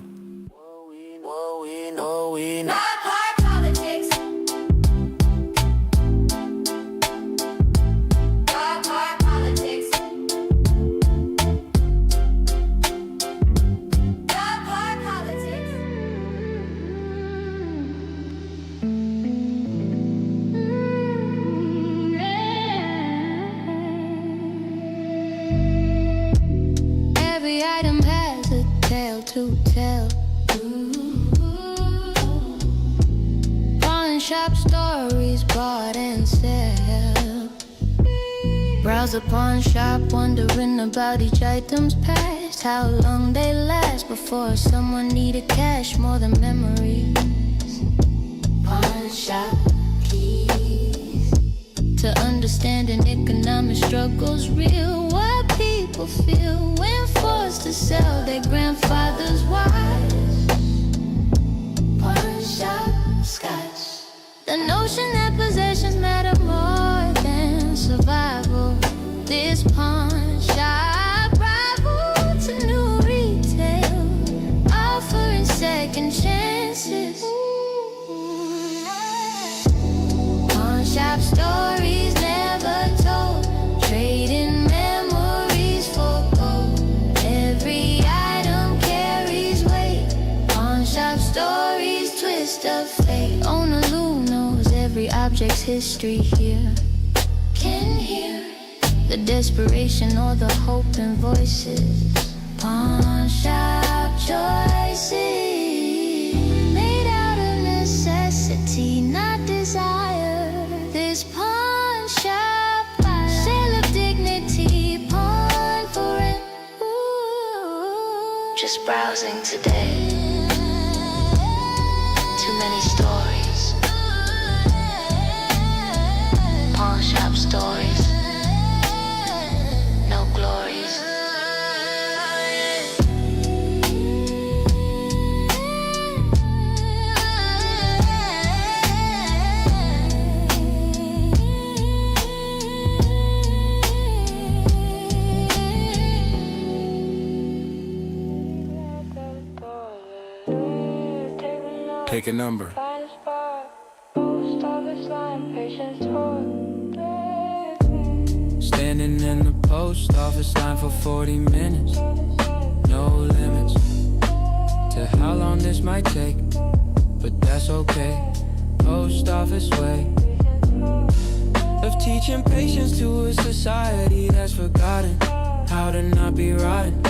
What we know, we know. dog park politics. Dog park politics. Dog park politics. Every item has a tale to tell. Pawn shop stories bought and sell. Browse a pawn shop, wondering about each item's past. How long they last before someone needed cash more than memories. Pawn shop keys to understanding economic struggles real. What people feel when forced to sell their grandfather's wives. Pawn shop scotch. The notion that possessions matter more than survival. This pawn shop rival to new retail, offering second chances. Pawn shop stories never told, trading memories for gold. Every item carries weight. Pawn shop stories twist of fate. Owner Lou knows every object's history here. Can hear the desperation or the hope in voices. Pawn shop choices made out of necessity, not desire. This pawn shop sale of dignity, pawn for rent. Ooh. Just browsing today. Too many stories. Pawn shop stories. No glories. Pick a number. Find a spot, post office line, patient Standing in the post office line for 40 minutes. No limits to how long this might take, but that's okay. Post office way of teaching patience to a society that's forgotten how to not be rotten.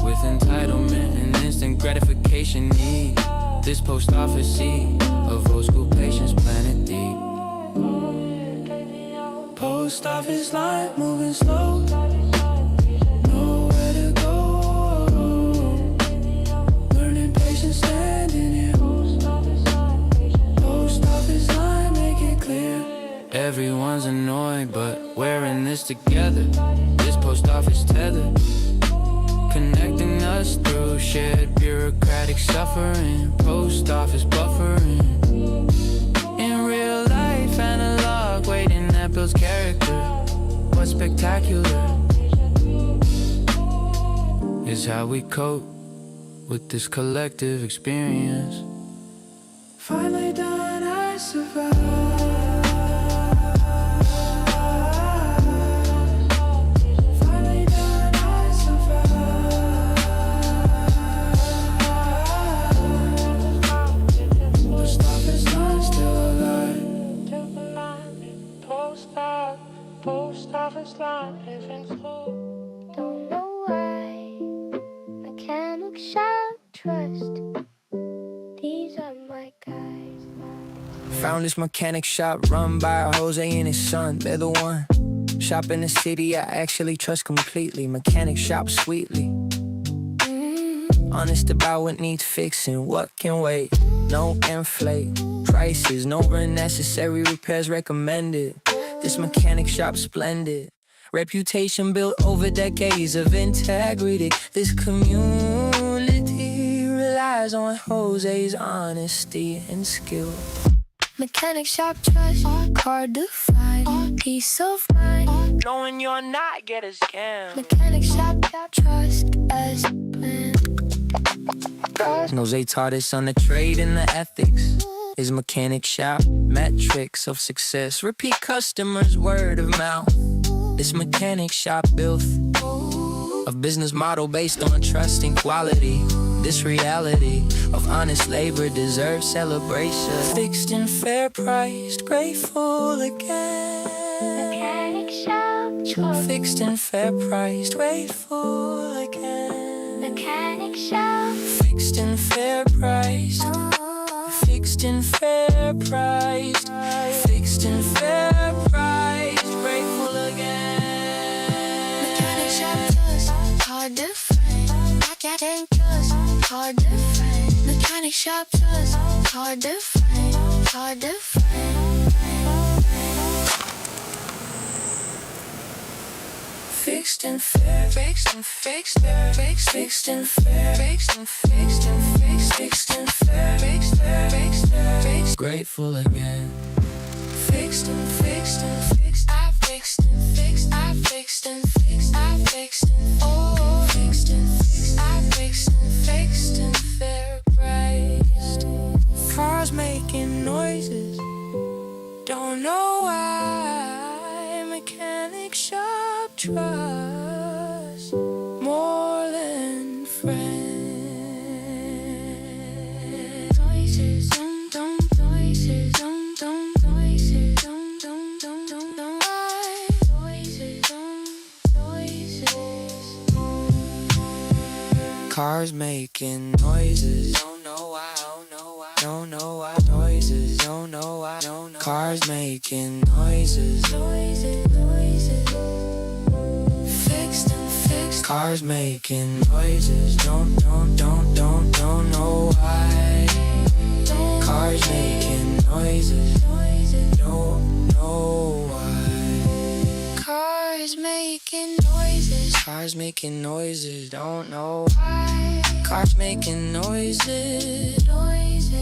With entitlement and instant gratification need, this post office seat of old school patience planted deep. Post office line moving slow, nowhere to go. Learning patience standing here. Post office line make it clear. Everyone's annoyed, but we're in this together. This post office tether, connecting us through shared bureaucratic suffering. Post office buffering. In real life, analog waiting that builds character. What's spectacular is how we cope with this collective experience. Finally done, I survived. Finally done, I survived. Post office line still alive. Post office line living slow. Don't know why. Mechanic shop trust. These are my guys. Found this mechanic shop run by Jose and his son. They're the one shop in the city I actually trust completely. Mechanic shop sweetly. Honest about what needs fixing, what can wait. No inflate prices, no unnecessary repairs recommended. This mechanic shop splendid. Reputation built over decades of integrity. This community relies on Jose's honesty and skill. Mechanic shop trust, hard to find. Peace of mind. Knowing you're not get a scam. Mechanic shop trust as planned. Jose taught us on the trade and the ethics. His mechanic shop metrics of success. Repeat customers, word of mouth. This mechanic shop built a business model based on trust and quality. This reality of honest labor deserves celebration. Fixed and fair priced, grateful again. Mechanic shop trust. Fixed and fair priced, grateful again. Mechanic shop. Fixed and fair priced. Fixed and fair priced. Fixed and fair priced, grateful again. Mechanic shop trust, hard to find. Mechanic trust, hard to find. Mechanic shop trust, hard to find. Hard to find. Fixed and fair, fixed and fixed, fixed, fixed and fair, fixed and fixed and fixed, fixed and fair, fixed, fixed, fixed, grateful again. Fixed and fixed and fixed, I fixed and fixed, I fixed and fixed, I fixed and oh, fixed and fixed, I fixed and fixed and fair priced. Cars making noises, don't know why. Mechanic shop trust more than friends. Noises, noises, noises, noises. Cars making noises, don't know why, don't know why, don't know why. Noises, don't know why, don't know. Cars making noises, noises, noises. Fixed and fixed. Cars making noises, don't know why. Cars making noises, don't know why. Cars making noises, cars making noises, don't know why. Cars making noises,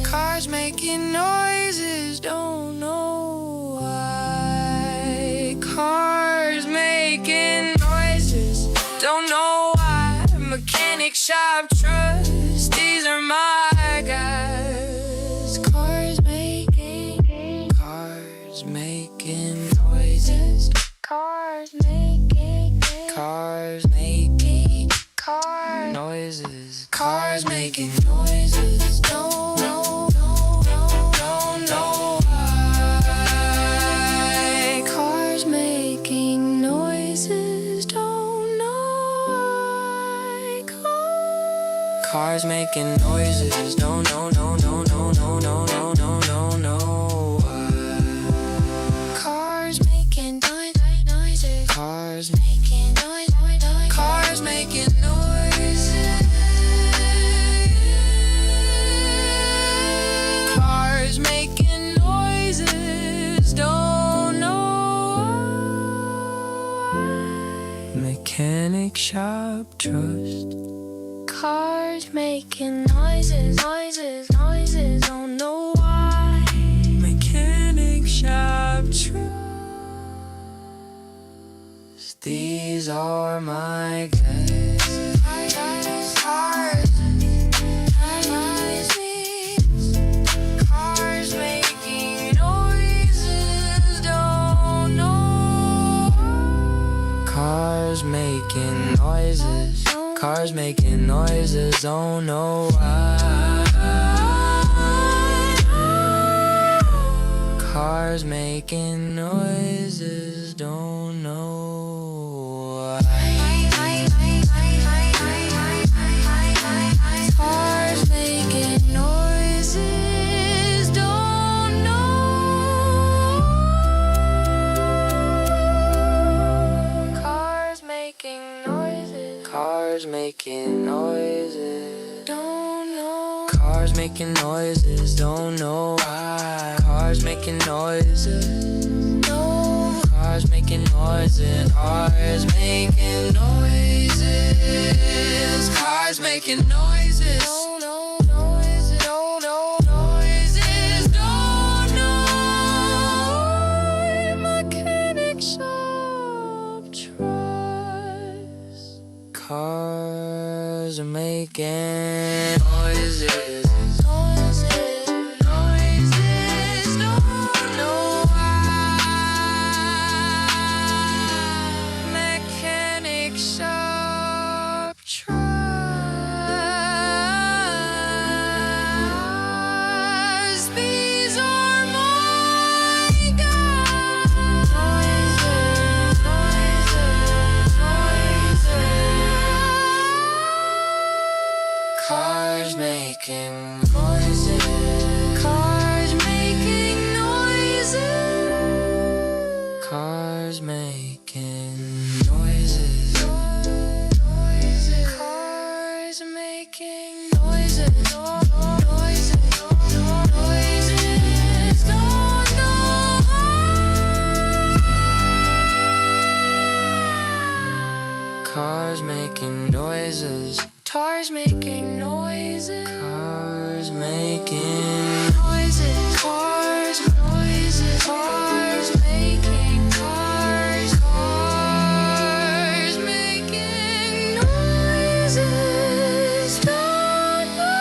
cars making noises, don't know why. Cars making noises, don't know why. Mechanic shop trust, these are my guys. Cars making noises. noises. Cars making noises. Cars making noises. Don't know why. Cars making noises. Don't know why. Cars making noises. Don't know why. Cars making noises. Cars making noises. Cars making noises. Cars making noises. Don't know why. Mechanic shop trust. Cars making noises. Don't know why. Mechanic shop trust. These are my guests. Cars making noises. Don't know. Cars making noises. Cars making noises. Don't know why. Cars making noises. Don't know why. Cars making noises. Don't know. Cars making noises. Cars making noises. Don't know. Cars making noises. Don't know why. Cars making noises. No. Cars making noises. Cars making noises. Cars making noises. No noises. No noises. Don't know. Mechanic shop trust. Cars are making noises. Cars making noises. Cars making noises. Cars making noises. Cars making noises. Noises. Don't know. Cars making noises. Cars making noises. Cars making noises. Cars noises. Cars making cars. Cars making noises. Don't know.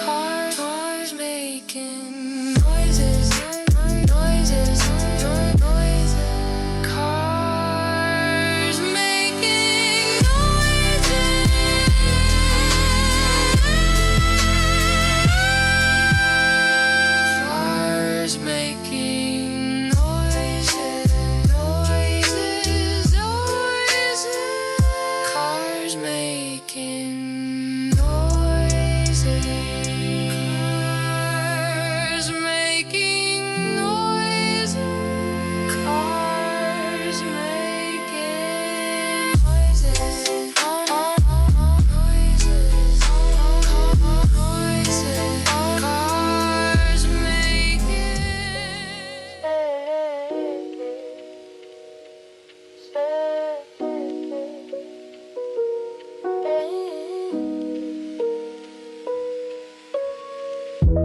Cars making noises. Noises. Cars making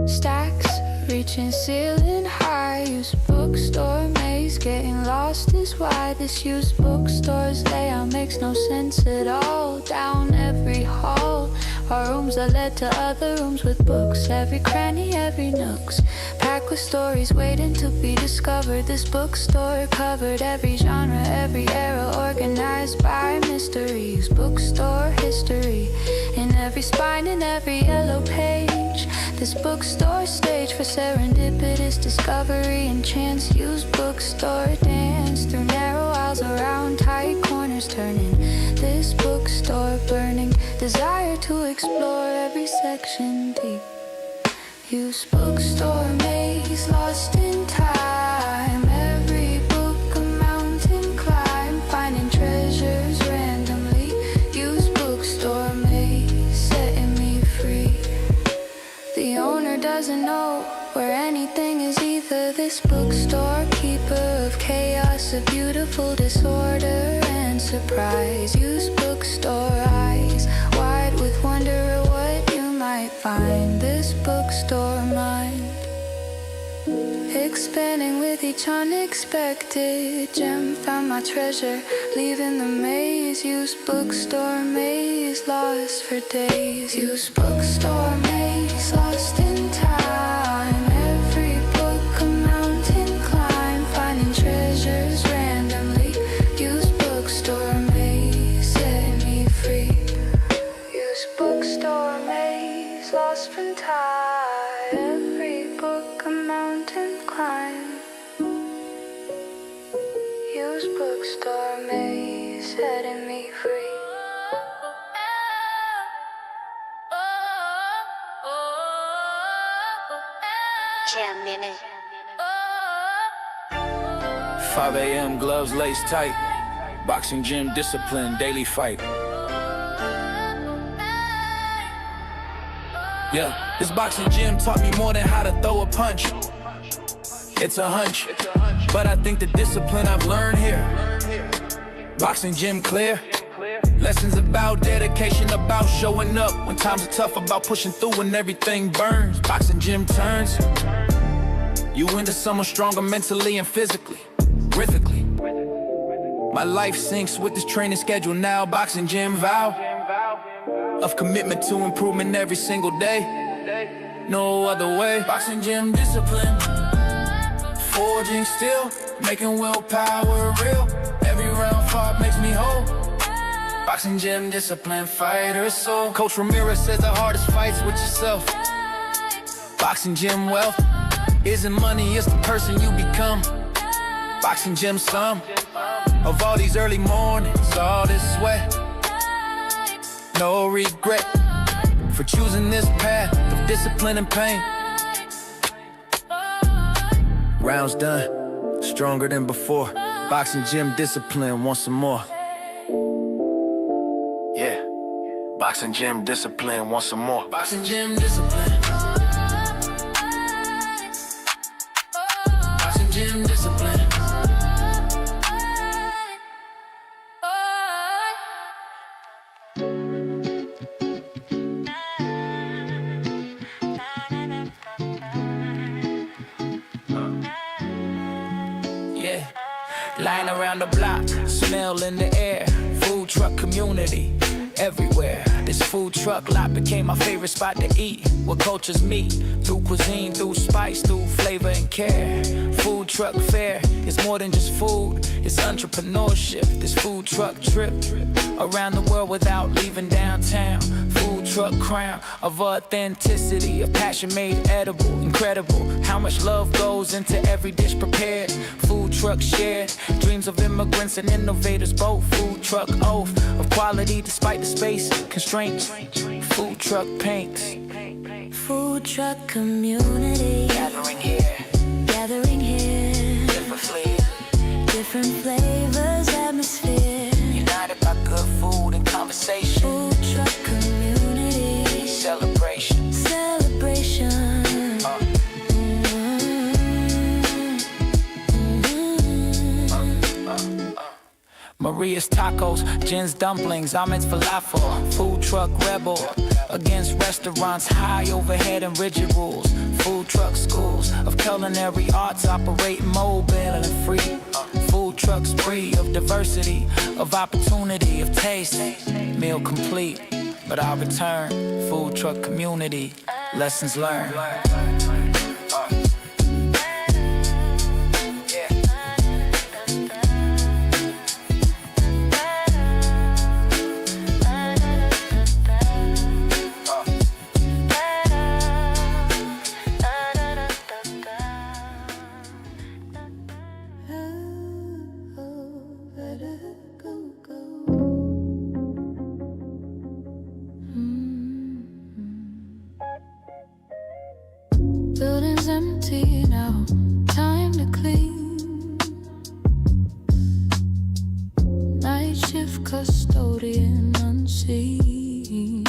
Stacks reaching ceiling high. Used bookstore maze, getting lost is why this used bookstore's layout makes no sense at all. Down every hall, Our rooms are led to other rooms with books. Every cranny, every nooks, packed with stories waiting to be discovered. This bookstore covered every genre, every era, organized by mysteries. Bookstore history in every spine, in every yellow page. This bookstore stage for serendipitous discovery and chance. Use bookstore dance through narrow aisles, around tight corners, turning this bookstore burning. Desire to explore every section deep. Use bookstore maze, lost in time. Every book a mountain climb, finding treasures randomly. Use bookstore maze, setting me free. The owner doesn't know where anything is either. This bookstore keeper of chaos, a beautiful disorder and surprise. Use bookstore eyes, wide with wonder at what you might find. This bookstore mind, expanding with each unexpected gem. Found my treasure, leaving the maze. Use bookstore maze, lost for days. Use bookstore maze, lost in time. Every book a mountain climb, finding treasures randomly. Use bookstore maze, setting me free. Use bookstore maze, lost from time. Every book a mountain climb. Use bookstore maze, setting me free. Jam Minute. 5 a.m. gloves laced tight. Boxing gym discipline, daily fight. Yeah, this boxing gym taught me more than how to throw a punch. It's a hunch, but I think the discipline I've learned here. Boxing gym clear. Lessons about dedication, about showing up when times are tough, about pushing through when everything burns. Boxing gym turns you into someone stronger mentally and physically, rhythmically. My life syncs with this training schedule now. Boxing gym vow of commitment to improvement every single day. No other way. Boxing gym discipline, forging steel, making willpower real. Every round fought makes me whole. Boxing gym discipline, fighter soul. Coach Ramirez says the hardest fights with yourself. Boxing gym wealth isn't money, it's the person you become. Boxing gym sum of all these early mornings, all this sweat. No regret for choosing this path of discipline and pain. Rounds done, stronger than before. Boxing gym discipline, want some more. Yeah, boxing gym discipline, want some more. Boxing gym discipline. Boxing gym discipline. Yeah, lying around the block, smell in the air. Food truck community everywhere. This food truck lot became my favorite spot to eat, where cultures meet through cuisine, through spice, through flavor and care. Food truck fare is more than just food, it's entrepreneurship. This food truck trip around the world without leaving downtown. Food truck crown of authenticity, of passion made edible. Incredible how much love goes into every dish prepared. Food truck shared dreams of immigrants and innovators both. Food truck oath of quality despite the space constraints. Food truck paints. Food truck community, Gathering here, gathering here. Different flavors, atmosphere. united by good food and conversation. Food truck community, Celebration. celebration. Maria's tacos, Jen's dumplings, Ahmed's falafel. Food truck rebel against restaurants, high overhead and rigid rules. Food truck schools of culinary arts operate mobile and free. Food trucks free of diversity, of opportunity, of taste. Meal complete. but I'll return. Food truck community, lessons learned. Building's empty now, time to clean. Night shift custodian unseen.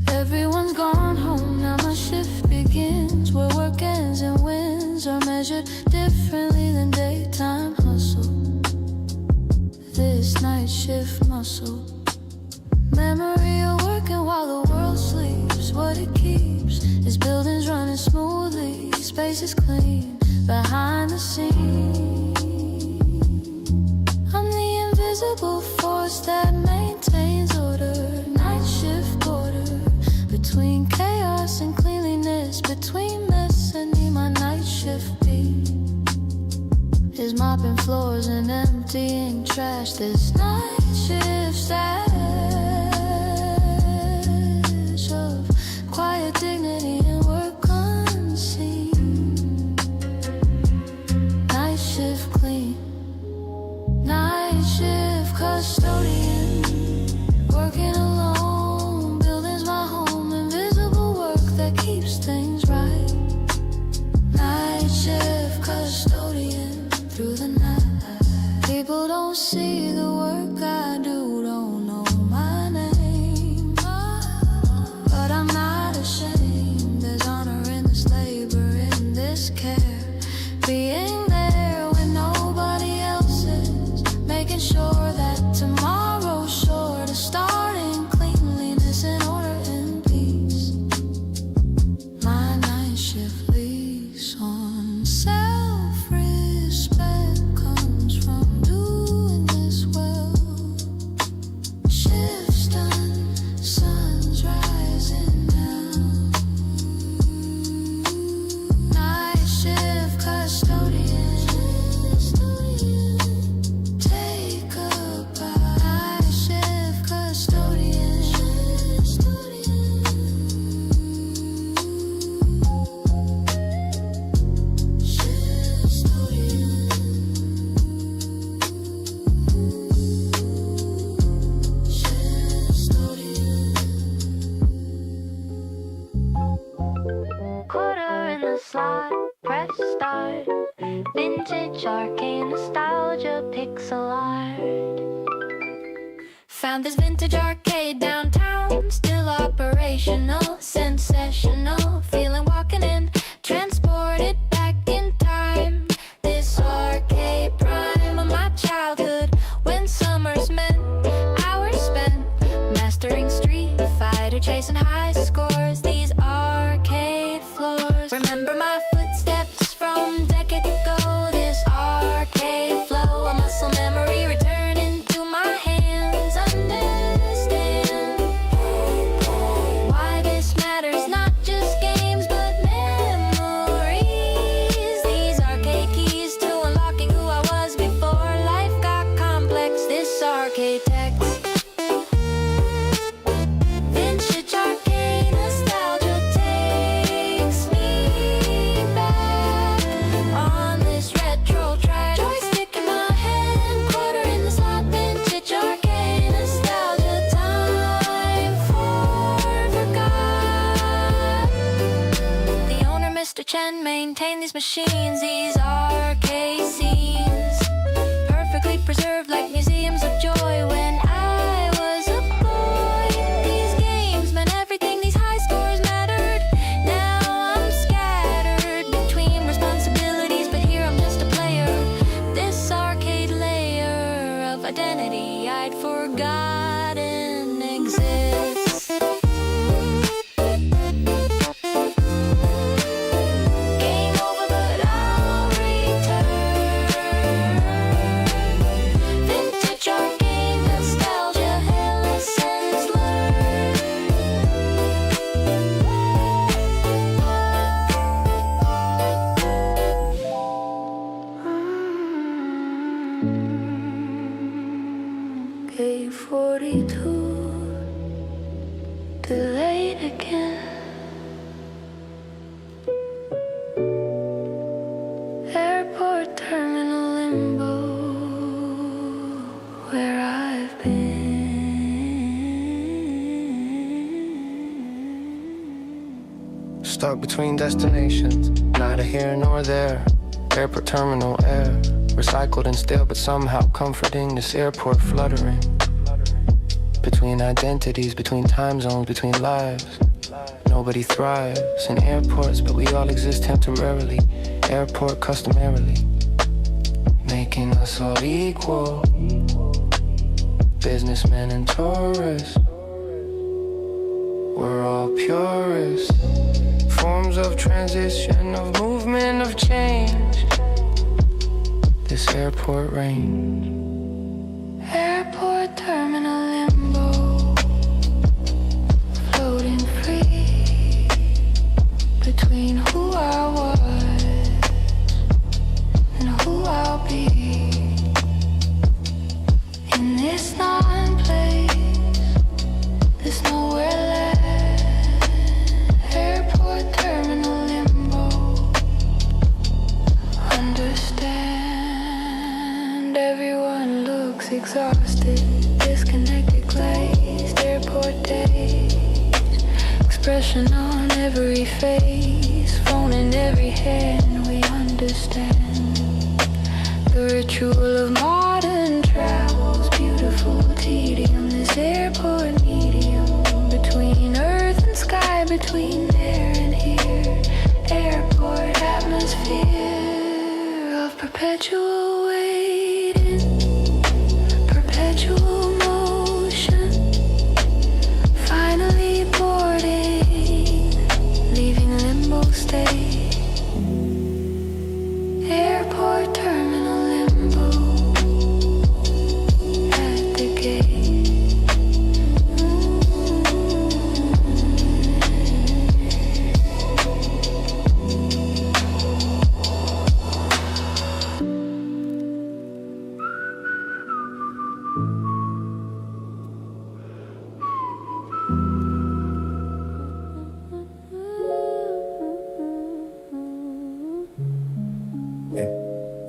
Everyone's gone home, now my shift begins. Where work ends and wins are measured differently than daytime hustle. This night shift muscle, memory of working while the world sleeps. What it keeps is buildings running smoothly, space is clean behind the scenes. I'm the invisible force that maintains order. Night shift border between chaos and cleanliness, between mess and me. My night shift beat is mopping floors and emptying trash. This night shift stash of quiet dignity and work unseen. Night shift clean, night shift custodian, working alone. Building's my home, invisible work that keeps things right. Night shift custodian through the night. People don't see the work I do, don't know my name, but I'm not ashamed. There's honor in this labor, in this care, being there when nobody else is, making sure that tomorrow's sure to start in cleanliness and order and peace. My night shift leaks on self-respect, comes from doing this well. Shifts done, sun's rising now. Night shift custodian, take a bow. Night shift custodian, Quarter in the slot, press start. Vintage arcane nostalgia pixel art. Found this vintage arcade downtown, still operational, sensational. Feeling walking in, transported back in time. This arcade prime of my childhood, when summers meant hours spent mastering Street Fighter, chasing high scores. These arcade floors, remember my footsteps from decades ago. This arcade flow, a muscle memory returning to my hands. Understand why this matters, not just games but memories. These arcade keys to unlocking who I was before life got complex. This arcade text, vintage arcade nostalgia takes me back on this retro track. Joystick in my hand, quarter in the slot. Vintage arcade nostalgia, time forgot. The owner, Mr. Chen, maintained these machines, these arcade scenes, perfectly preserved like museums of joy. When I was a boy, these games meant everything. These high scores mattered. Now I'm scattered between responsibilities, but here I'm just a player. This arcade layer of identity I'd forgotten exists. Game over, but I'll return. 1442, delayed again. Airport terminal limbo, where I've been. Stuck between destinations, neither here nor there. Airport terminal air, recycled and stale, but somehow comforting. This airport fluttering between identities, between time zones, between lives. Nobody thrives in airports, but we all exist temporarily. Airport customarily, making us all equal. Businessmen and tourists, we're all purists. Forms of transition, of movement, of change. This airport range. Airport terminal limbo, floating free between who I was and who I'll be. In this non-place, there's nowhere left. Airport terminal limbo, understand. Everyone looks exhausted, disconnected, glazed. Airport days, expression on every face, phone in every hand. We understand the ritual of modern travel's beautiful tedium. This airport medium between earth and sky, between there and here. Airport atmosphere of perpetual waiting, perpetual motion, finally boarding, leaving limbo state. Airport terminal limbo at the gate.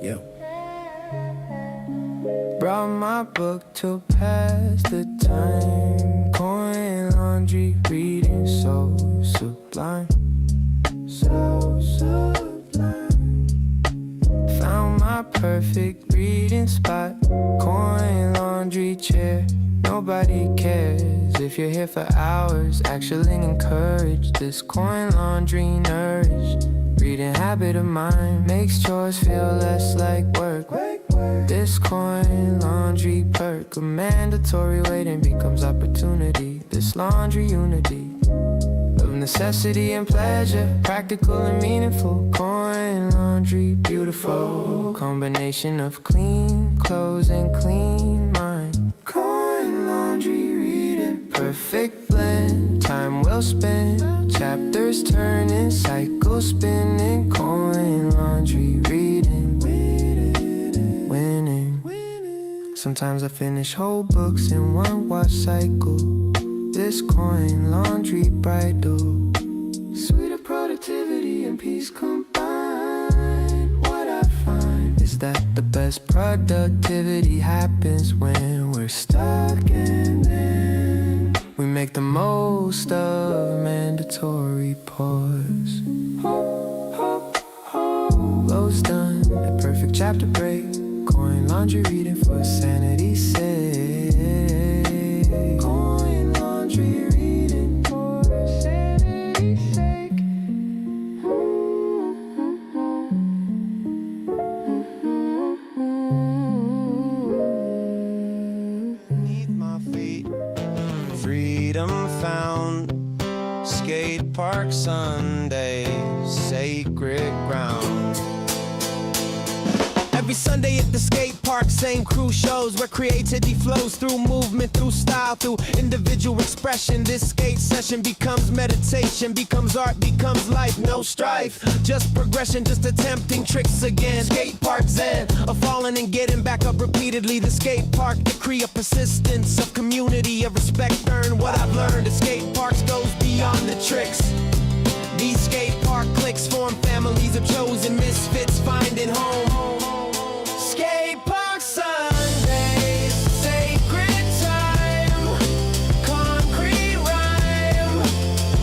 Yeah. Brought my book to pass the time. Coin laundry, reading so sublime. So sublime. Found my perfect reading spot. Coin laundry chair. Nobody cares if you're here for hours. Actually encourage this coin laundry nourish. Reading habit of mine makes chores feel less like work. This coin laundry perk, a mandatory waiting becomes opportunity. This laundry unity of necessity and pleasure, practical and meaningful. Coin laundry, beautiful combination of clean clothes and clean mind. Coin laundry reading, perfect blend, time well spent. Chapters turning, cycles spinning. Coin laundry reading, winning. Sometimes I finish whole books in one watch cycle. This coin laundry bridal, sweeter productivity and peace combined. What I find is that the best productivity happens when we're stuck, and then we make the most of mandatory pause. Close done, a perfect chapter break. Coin laundry reading for sanity's sake. Coin laundry reading for sanity's sake. Beneath my feet, freedom found. Skate park Sundays, sacred ground. Every Sunday at the skate park, same crew shows where creativity flows through movement, through style, through individual expression. This skate session becomes meditation, becomes art, becomes life, no strife. Just progression, just attempting tricks again. Skate park zen, of falling and getting back up repeatedly. The skate park decree of persistence, of community, of respect earned. What I've learned at skate parks goes beyond the tricks. These skate park cliques form families of chosen misfits finding home. Skate park Sundays, sacred time, concrete rhyme,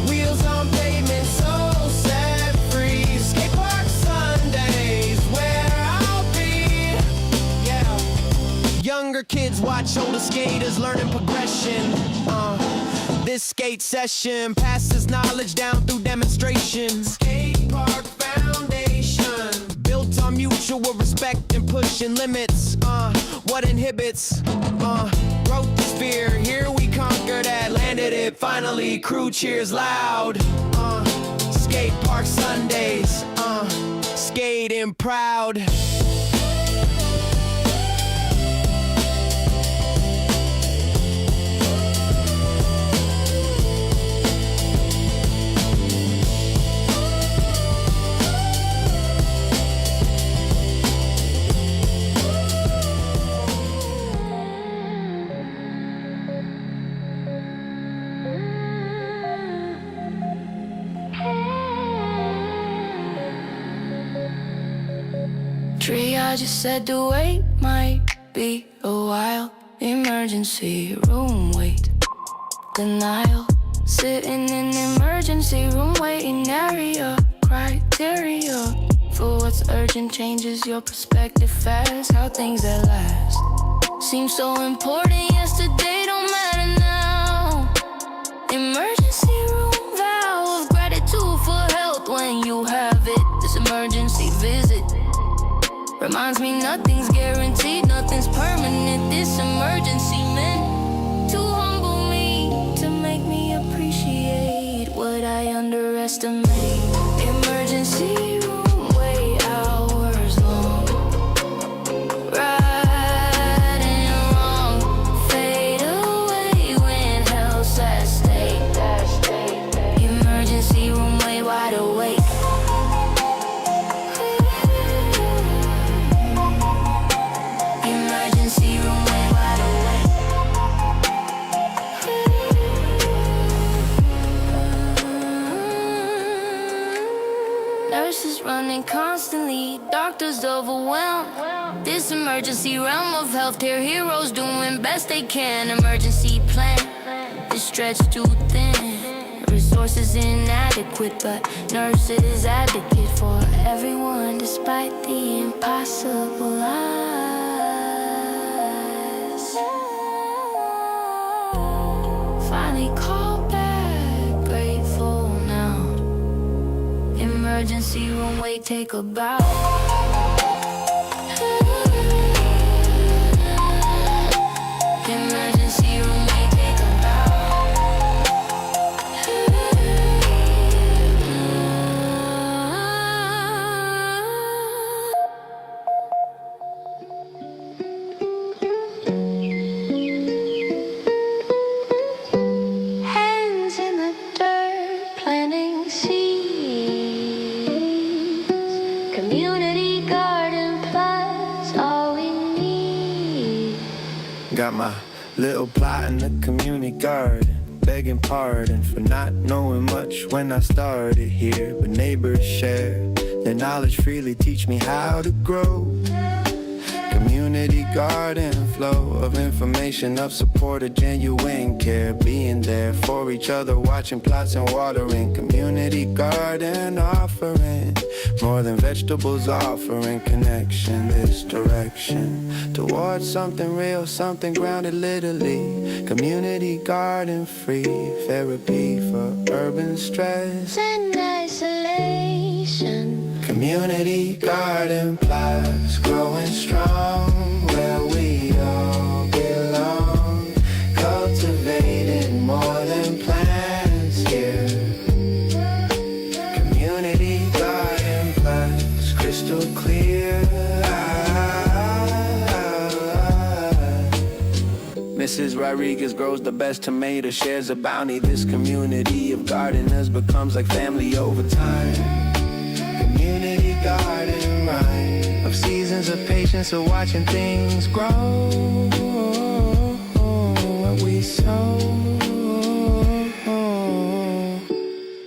wheels on pavement, soul set free. Skate park Sundays, where I'll be. Yeah. Younger kids watch older skaters learning progression. This skate session passes knowledge down through demonstration. Skate park foundation, built on mutual respect and pushing limits. What inhibits? Wrote this fear, here we conquered that, landed it finally. Crew cheers loud. Skate park Sundays, skating proud. Triage said the wait might be a while. Emergency room wait. Denial. Sitting in emergency room waiting area. Criteria for what's urgent changes your perspective fast. How things that last seem so important yesterday don't matter now. Emergency room vow of gratitude for health when you have it. This emergency visit reminds me nothing's guaranteed, nothing's permanent. This emergency meant to humble me, to make me appreciate what I underestimate. Emergency room, wait hours long. Right and wrong, fade away when hell's at stake. Emergency room, wait wide awake. Nurses running constantly, doctors overwhelmed. This emergency realm of healthcare heroes doing best they can. Emergency plan is stretched too thin. Resources inadequate, but nurses advocate for everyone despite the impossible odds. Finally called back, grateful now. Emergency room, wait, take a bow. Emergency room, wait, take a Hands in the dirt, planting seeds. Community garden plots, all we need. Got my little plot in the community garden, begging pardon for not knowing much when I started here. But neighbors share their knowledge freely, teach me how to grow. Community garden, flow of information, of support, a genuine care. Being there for each other, watching plots and watering. Community garden offering more than vegetables, offering connection. This direction towards something real, something grounded literally. Community garden free, therapy for urban stress And isolation. Community garden plots growing strong where we all belong. Cultivating more than plants here. Community garden plots crystal clear. Mrs. Rodriguez grows the best tomato, shares a bounty. This community of gardeners becomes like family over time. Community garden, right? Of seasons of patience, of watching things grow. What we sow.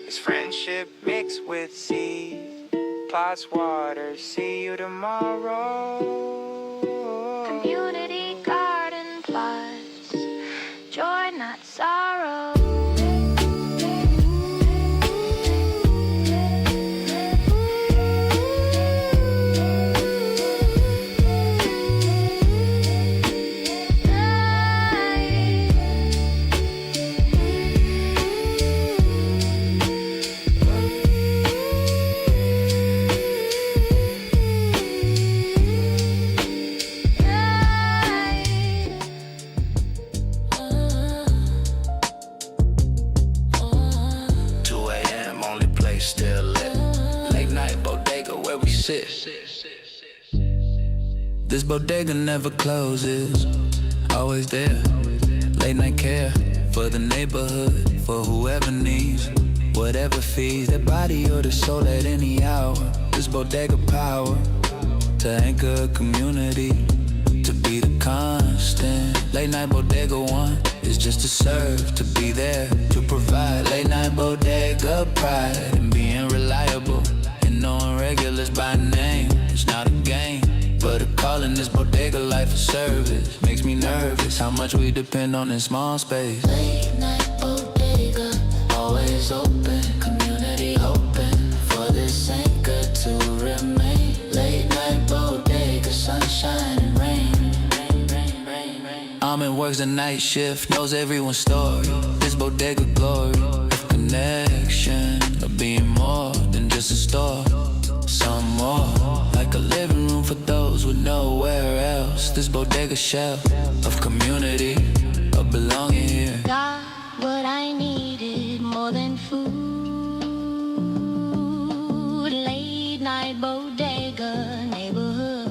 It's friendship mixed with seed. Plots water, see you tomorrow. Community garden plots, joy not sorrow. This bodega never closes, always there. Late night care for the neighborhood, for whoever needs, whatever feeds their body or their soul at any hour. This bodega power to anchor a community, to be the constant. Late night bodega one is just to serve, to be there, to provide. Late night bodega pride in being reliable and knowing regulars by name. It's not a game, but a calling. This bodega life of service makes me nervous. How much we depend on this small space. Late night bodega, always open. Community open for this anchor to remain. Late night bodega, sunshine and rain. Ahmed works the night shift, knows everyone's story. This bodega glory of connection, of being more than just a store. Some more, like a living room for those with nowhere else. This bodega shell of community, of belonging here. Got what I needed more than food. Late night bodega neighborhood.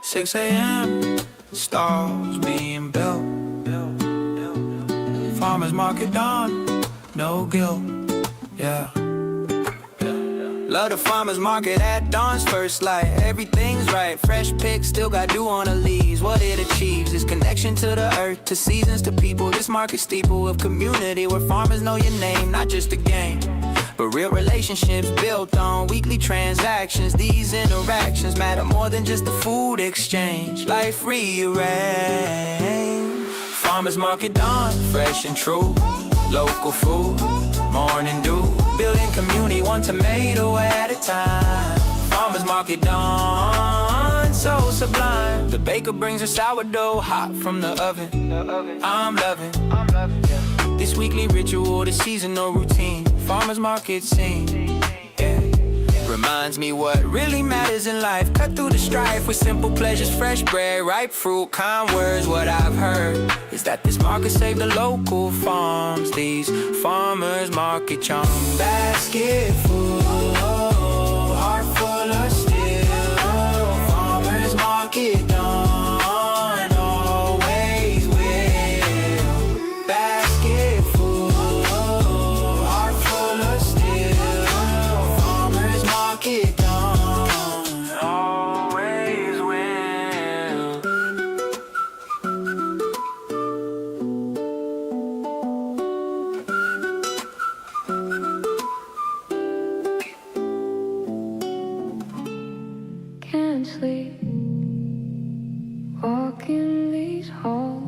Six a.m. Stars being built. Farmers market dawn, no guilt. Yeah. Love the farmers market at dawn's first light. Everything's right, fresh picks, still got dew on the leaves. What it achieves is connection to the earth, to seasons, to people. This market steeple of community where farmers know your name, not just a game, but real relationships built on weekly transactions. These interactions matter more than just the food exchange. Life rearranged. Farmers market dawn, fresh and true. Local food, morning dew. Building community one tomato at a time. Farmers market dawn, so sublime. The baker brings her sourdough hot from the oven. I'm loving. This weekly ritual, the seasonal routine. Farmers market scene, yeah. Reminds me what really matters in life. Cut through the strife with simple pleasures. Fresh bread, ripe fruit, kind words. What I've heard is that this market saved the local farms. These farmers market charm. Basket full, heart full of steel. Farmers market dawn, always will. Basket full, heart full of steel. Farmers market dawn, always will. Can't sleep, walking these halls.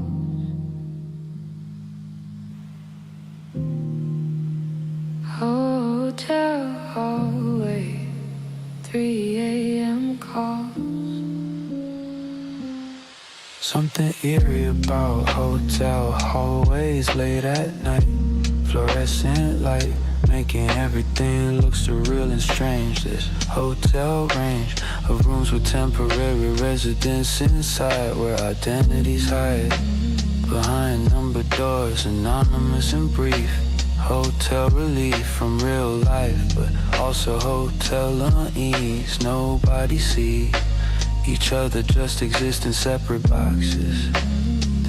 Hotel hallway, 3 a.m. calls. Something eerie about hotel hallways late at night. Fluorescent light making everything look surreal and strange. This hotel range of rooms with temporary residents inside, where identities hide behind numbered doors, anonymous and brief. Hotel relief from real life, but also hotel unease. Nobody see each other, just exist in separate boxes.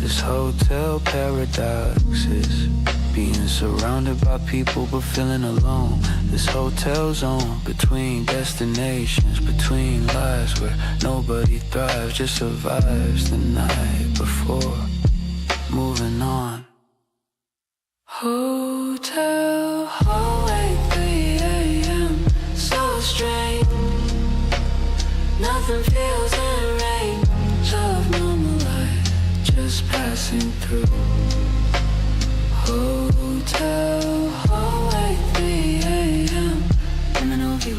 This hotel paradox is being surrounded by people but feeling alone. This hotel zone between destinations, between lives, where nobody thrives, just survives the night before moving on. Hotel hallway, 3 a.m. So strange. Nothing feels in range of normal life, just passing through. Hotel hallway, 3 a.m. Criminal view.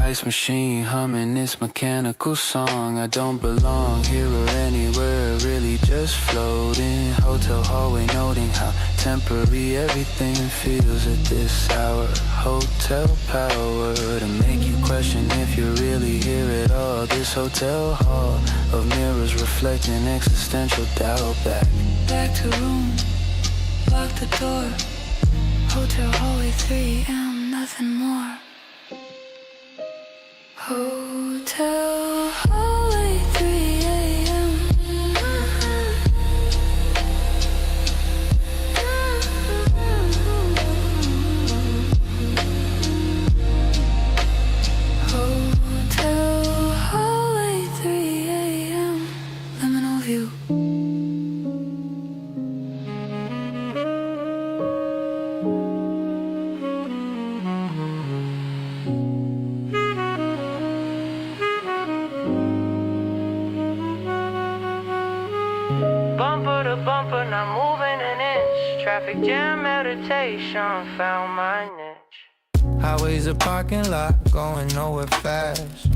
Ice machine humming this mechanical song. I don't belong here or anywhere, really just floating. Hotel hallway noting how temporary everything feels at this hour. Hotel power to make you question if you're really here at all. This hotel hall of mirrors reflecting existential doubt. Back to room, lock the door. Hotel hallway, 3 a.m. Nothing more. Hotel hallway, 3 a.m. Hotel hallway, 3 a.m. Liminal view. Bumper to bumper, not moving an inch. Traffic jam meditation, found my niche. Highway's a parking lot, going nowhere fast.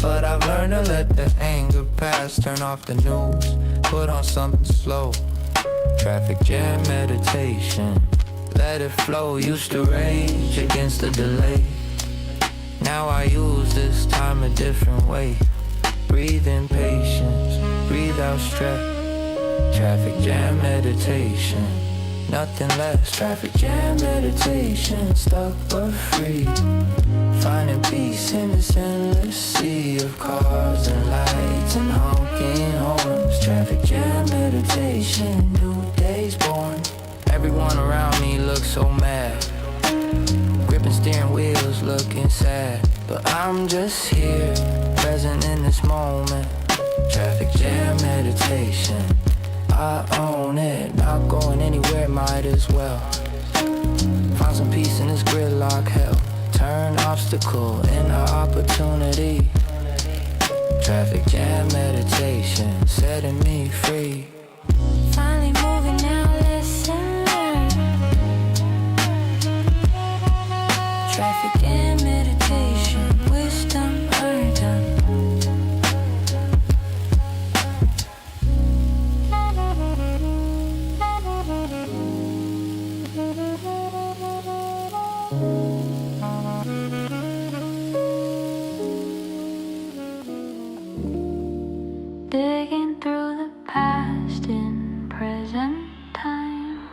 But I've learned to let the anger pass. Turn off the news, put on something slow. Traffic jam meditation, let it flow. Used to rage against the delay. Now I use this time a different way. Breathe in patience, breathe out stress. Traffic jam meditation, nothing less. Traffic jam meditation, stuck but free. Finding peace in this endless sea of cars and lights and honking horns. Traffic jam meditation, new days born. Everyone around me looks so mad, gripping steering wheels, looking sad. But I'm just here, present in this moment. Traffic jam meditation, I own it, not going anywhere, might as well. Find some peace in this gridlock hell. Turn obstacle into opportunity. Traffic jam meditation, setting me free. Finally moving now, listen, learn. Traffic jam meditation, wisdom earned. Digging through the past in present time.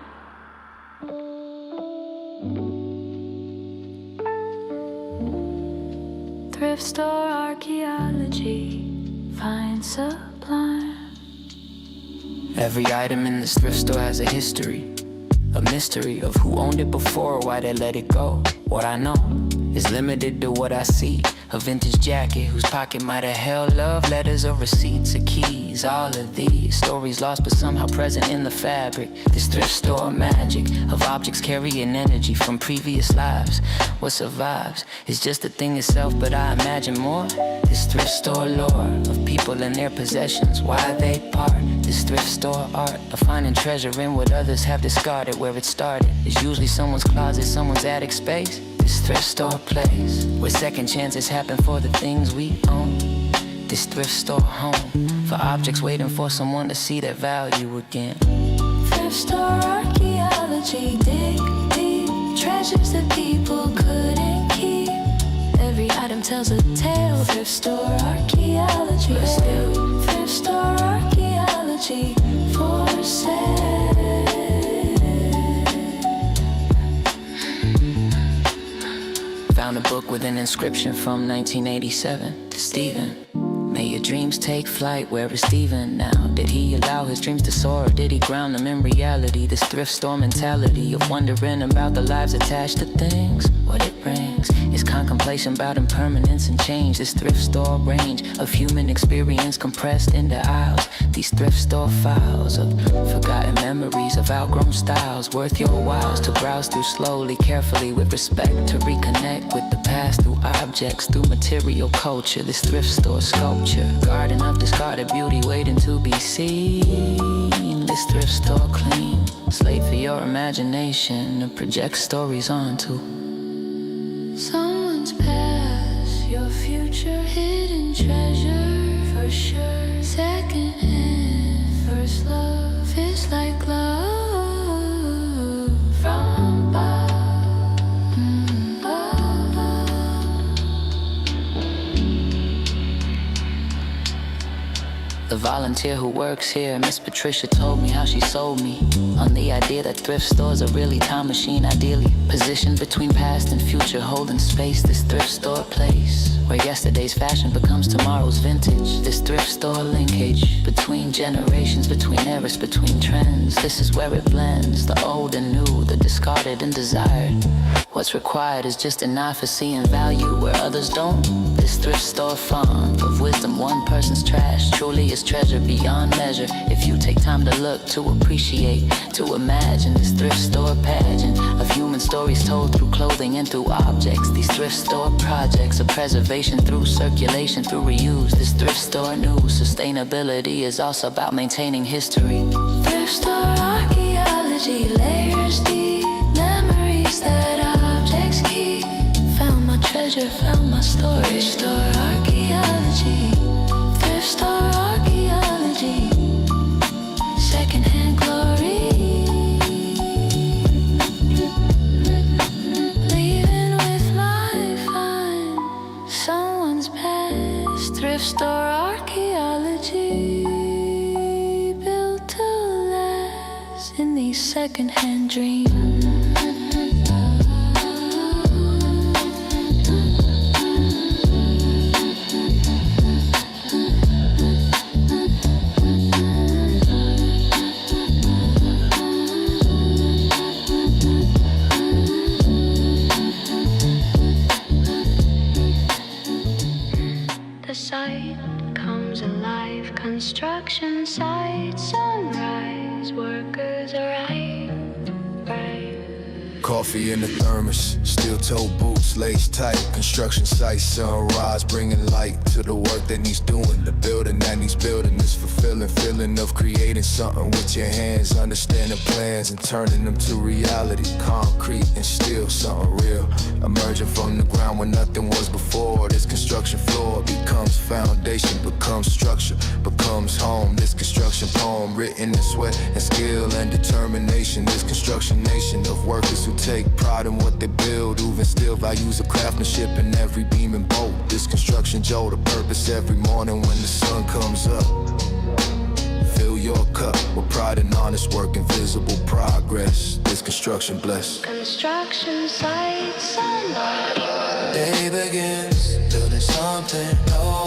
Thrift store archaeology, find sublime. Every item in this thrift store has a history, a mystery of who owned it before or why they let it go. What I know is limited to what I see. A vintage jacket whose pocket might have held love letters or receipts or keys. All of these stories lost but somehow present in the fabric. This thrift store magic of objects carrying energy from previous lives. What survives is just the thing itself, but I imagine more. This thrift store lore of people and their possessions, why they part. This thrift store art of finding treasure in what others have discarded. Where it started is usually someone's closet, someone's attic space. This thrift store place where second chances happen for the things we own. This thrift store home for objects waiting for someone to see their value again. Thrift store archaeology, dig deep, treasures that people couldn't keep. Every item tells a tale. Thrift store archaeology, but still, thrift store archaeology for sale. Found a book with an inscription from 1987 to Stephen. May your dreams take flight, where is Steven now? Did he allow his dreams to soar, or did he ground them in reality? This thrift store mentality of wondering about the lives attached to things, what it brings is contemplation about impermanence and change. This thrift store range of human experience compressed into aisles. These thrift store files of forgotten memories of outgrown styles, worth your whiles to browse through slowly, carefully, with respect, to reconnect with the past through objects, through material culture. This thrift store sculpture, garden of discarded beauty waiting to be seen. This thrift store clean, slate for your imagination to project stories onto. Someone's past, your future, hidden treasure for sure. Second hand, first love is like love from above. The volunteer who works here, Miss Patricia, told me how she sold me on the idea that thrift stores are really time machine, ideally positioned between past and future, holding space. This thrift store place where yesterday's fashion becomes tomorrow's vintage. This thrift store linkage between generations, between eras, between trends. This is where it blends the old and new, the discarded and desired. What's required is just an eye for seeing value where others don't. This thrift store font of wisdom, one person's trash, truly is treasure beyond measure. If you take time to look, to appreciate, to imagine this thrift store pageant of human stories told through clothing and through objects. These thrift store projects of preservation through circulation, through reuse. This thrift store news, sustainability is also about maintaining history. Thrift store archaeology, layers deep, memories that objects keep. Found my treasure, found my story. Thrift store archaeology, thrift store archaeology, secondhand glory. Leaving with my find, someone's past. Thrift store archaeology, built to last in these secondhand dreams. The sight comes alive, construction site, sunrise, workers arrive, right. Coffee in the thermos, steel-toe boots, laced tight. Construction site, sunrise, bringing light to the work that needs doing. The building that needs building is fulfilling, feeling of creating something with your hands, understanding plans and turning them to reality. Concrete and steel, something real, emerging from the ground where nothing was before. This construction floor becomes foundation, becomes structure, becomes home. This construction poem, written in sweat and skill and determination. This construction nation of workers who take pride in what they build, who instill values of craftsmanship in every beam and bolt. This construction jolt, a purpose every morning when the sun comes up. Fill your cup with pride and honest work and visible progress. This construction blessed. Construction site, sunlight. Day begins, building something, no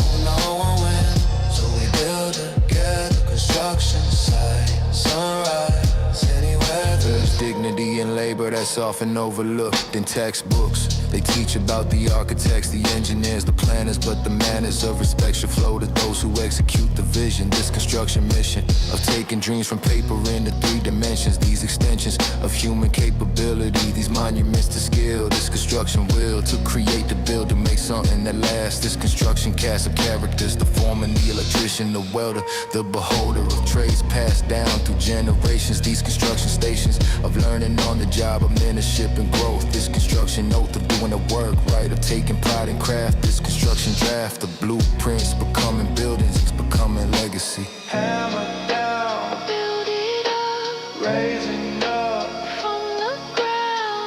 one wins. So we build together, construction site, sunrise, anywhere. There's dignity in labor that's often overlooked in textbooks. They teach about the architects, the engineers, the planners, but the manners of respect should flow to those who execute the vision. This construction mission of taking dreams from paper into 3 dimensions. These extensions of human capability, these monuments to skill. This construction will to create, to build, to make something that lasts. This construction cast of characters, the foreman, the electrician, the welder, the beholder of trades passed down through generations. These construction stations of learning on the job, of mentorship and growth. This construction oath of doing the work right, of taking pride in craft. This construction draft, the blueprints becoming buildings, it's becoming legacy. Hammer down, Build it up. raise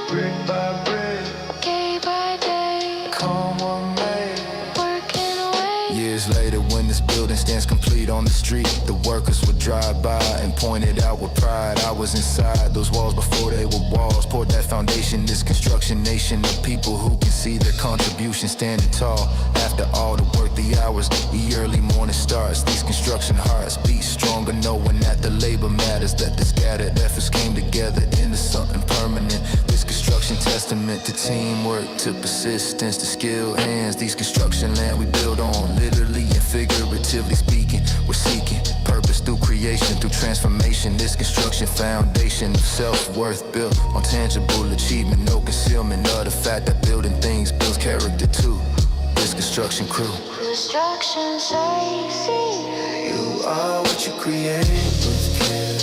brick by brick, Day by day, come what may. working away. Years later, when this building stands complete on the street, the workers would drive by and point it out with pride. I was inside those walls before they were walls. Poured that foundation, this construction nation of people who can see their contribution standing tall. After all the work, the hours, the early morning starts. These construction hearts beat stronger, knowing that the labor matters, that the scattered efforts came together into something permanent. This construction testament to teamwork, to persistence, to skilled hands. These construction land we build on, literally and figuratively speaking, we're seeking purpose through creation, through transformation. This construction foundation of self-worth built on tangible achievement, no concealment of the fact that building things builds character too. This construction crew. Construction safety. You are what you create with care.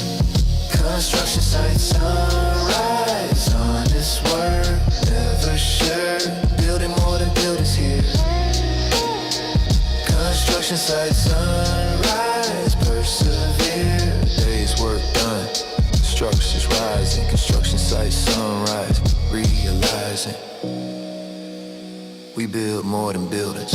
Construction site sunrise, honest work, never sure. Building more than buildings here. Construction site sunrise, persevere. Day's work done, structures rising. Construction site sunrise, realizing we build more than buildings.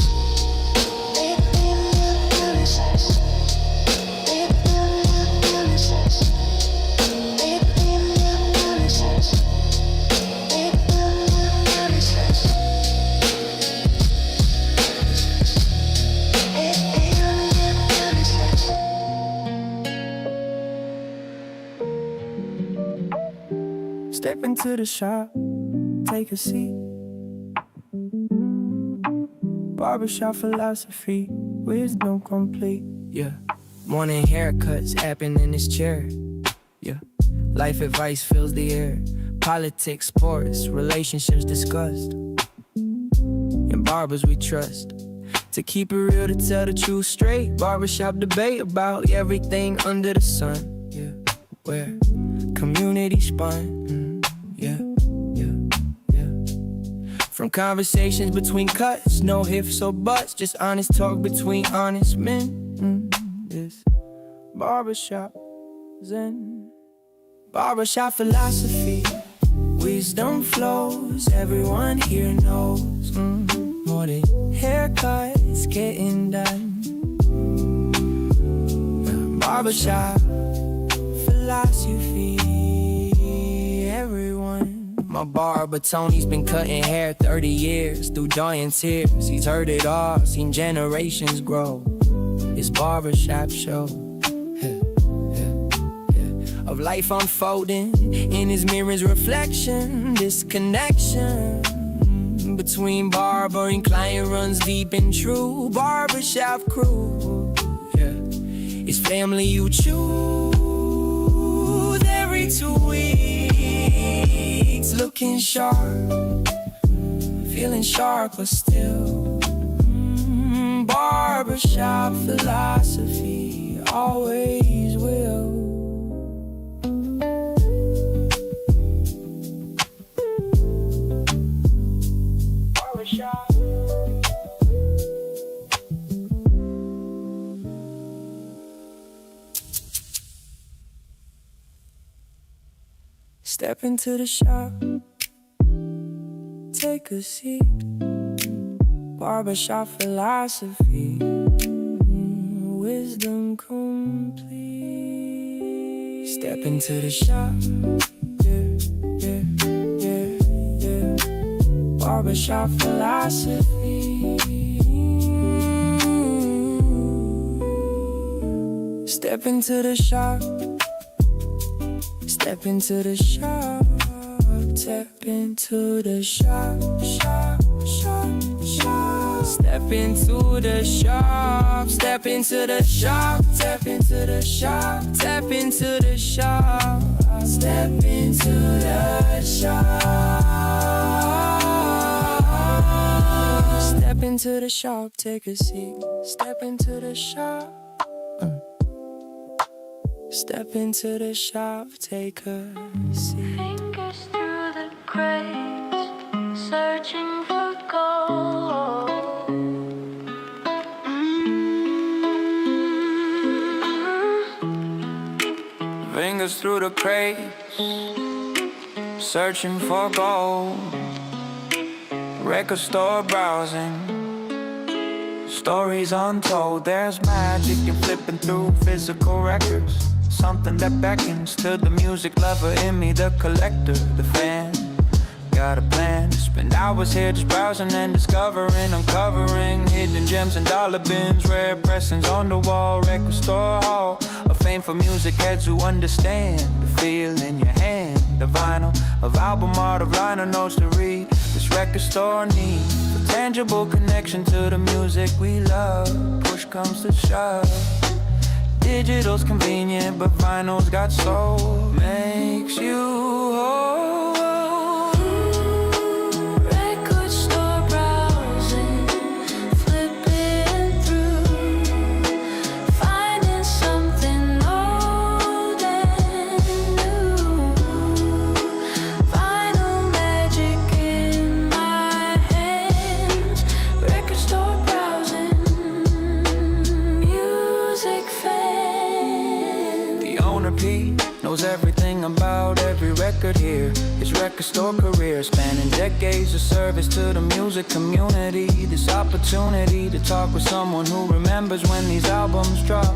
Step into the shop, take a seat. Barbershop philosophy, wisdom complete. Yeah, morning haircuts happen in this chair. Yeah, life advice fills the air. Politics, sports, relationships discussed. And barbers we trust. To keep it real, to tell the truth straight. Barbershop debate about everything under the sun. Yeah, where community spun. Yeah, yeah, yeah. From conversations between cuts, no ifs or buts, just honest talk between honest men. This barbershop zen, barbershop philosophy, wisdom flows. Everyone here knows more than haircuts getting done. Barbershop philosophy, everyone. My barber Tony's been cutting hair 30 years. Through joy and tears, he's heard it all, seen generations grow. His barbershop show of life unfolding in his mirror's reflection. This connection between barber and client runs deep and true. Barbershop crew, yeah. It's family you choose every 2 weeks. Looking sharp, feeling sharp but still. Barbershop philosophy always will. Barbershop. Step into the shop, take a seat. Barbershop philosophy, wisdom complete. Step into the shop, yeah, yeah, yeah, yeah. Barbershop philosophy. Step into the shop. Step into the shop, step into the shop, shop, shop, shop. Step into the shop, step into the shop, step into the shop, step into the shop, step into the shop. Step into the shop, take a seat. Step into the shop. Step into the shop, take a seat. Fingers through the crates, searching for gold. Fingers through the crates, searching for gold. Record store browsing, stories untold. There's magic in flipping through physical records. Something that beckons to the music lover in me, the collector, the fan. Got a plan to spend hours here just browsing and discovering, uncovering hidden gems and dollar bins, rare pressings on the wall, record store hall of fame for music heads who understand the feel in your hand, the vinyl of album art, of liner notes to read. This record store needs a tangible connection to the music we love. Push comes to shove, digital's convenient, but vinyl's got soul. Makes you whole. Knows everything about every record here. His record store career spanning decades of service to the music community. This opportunity to talk with someone who remembers when these albums drop.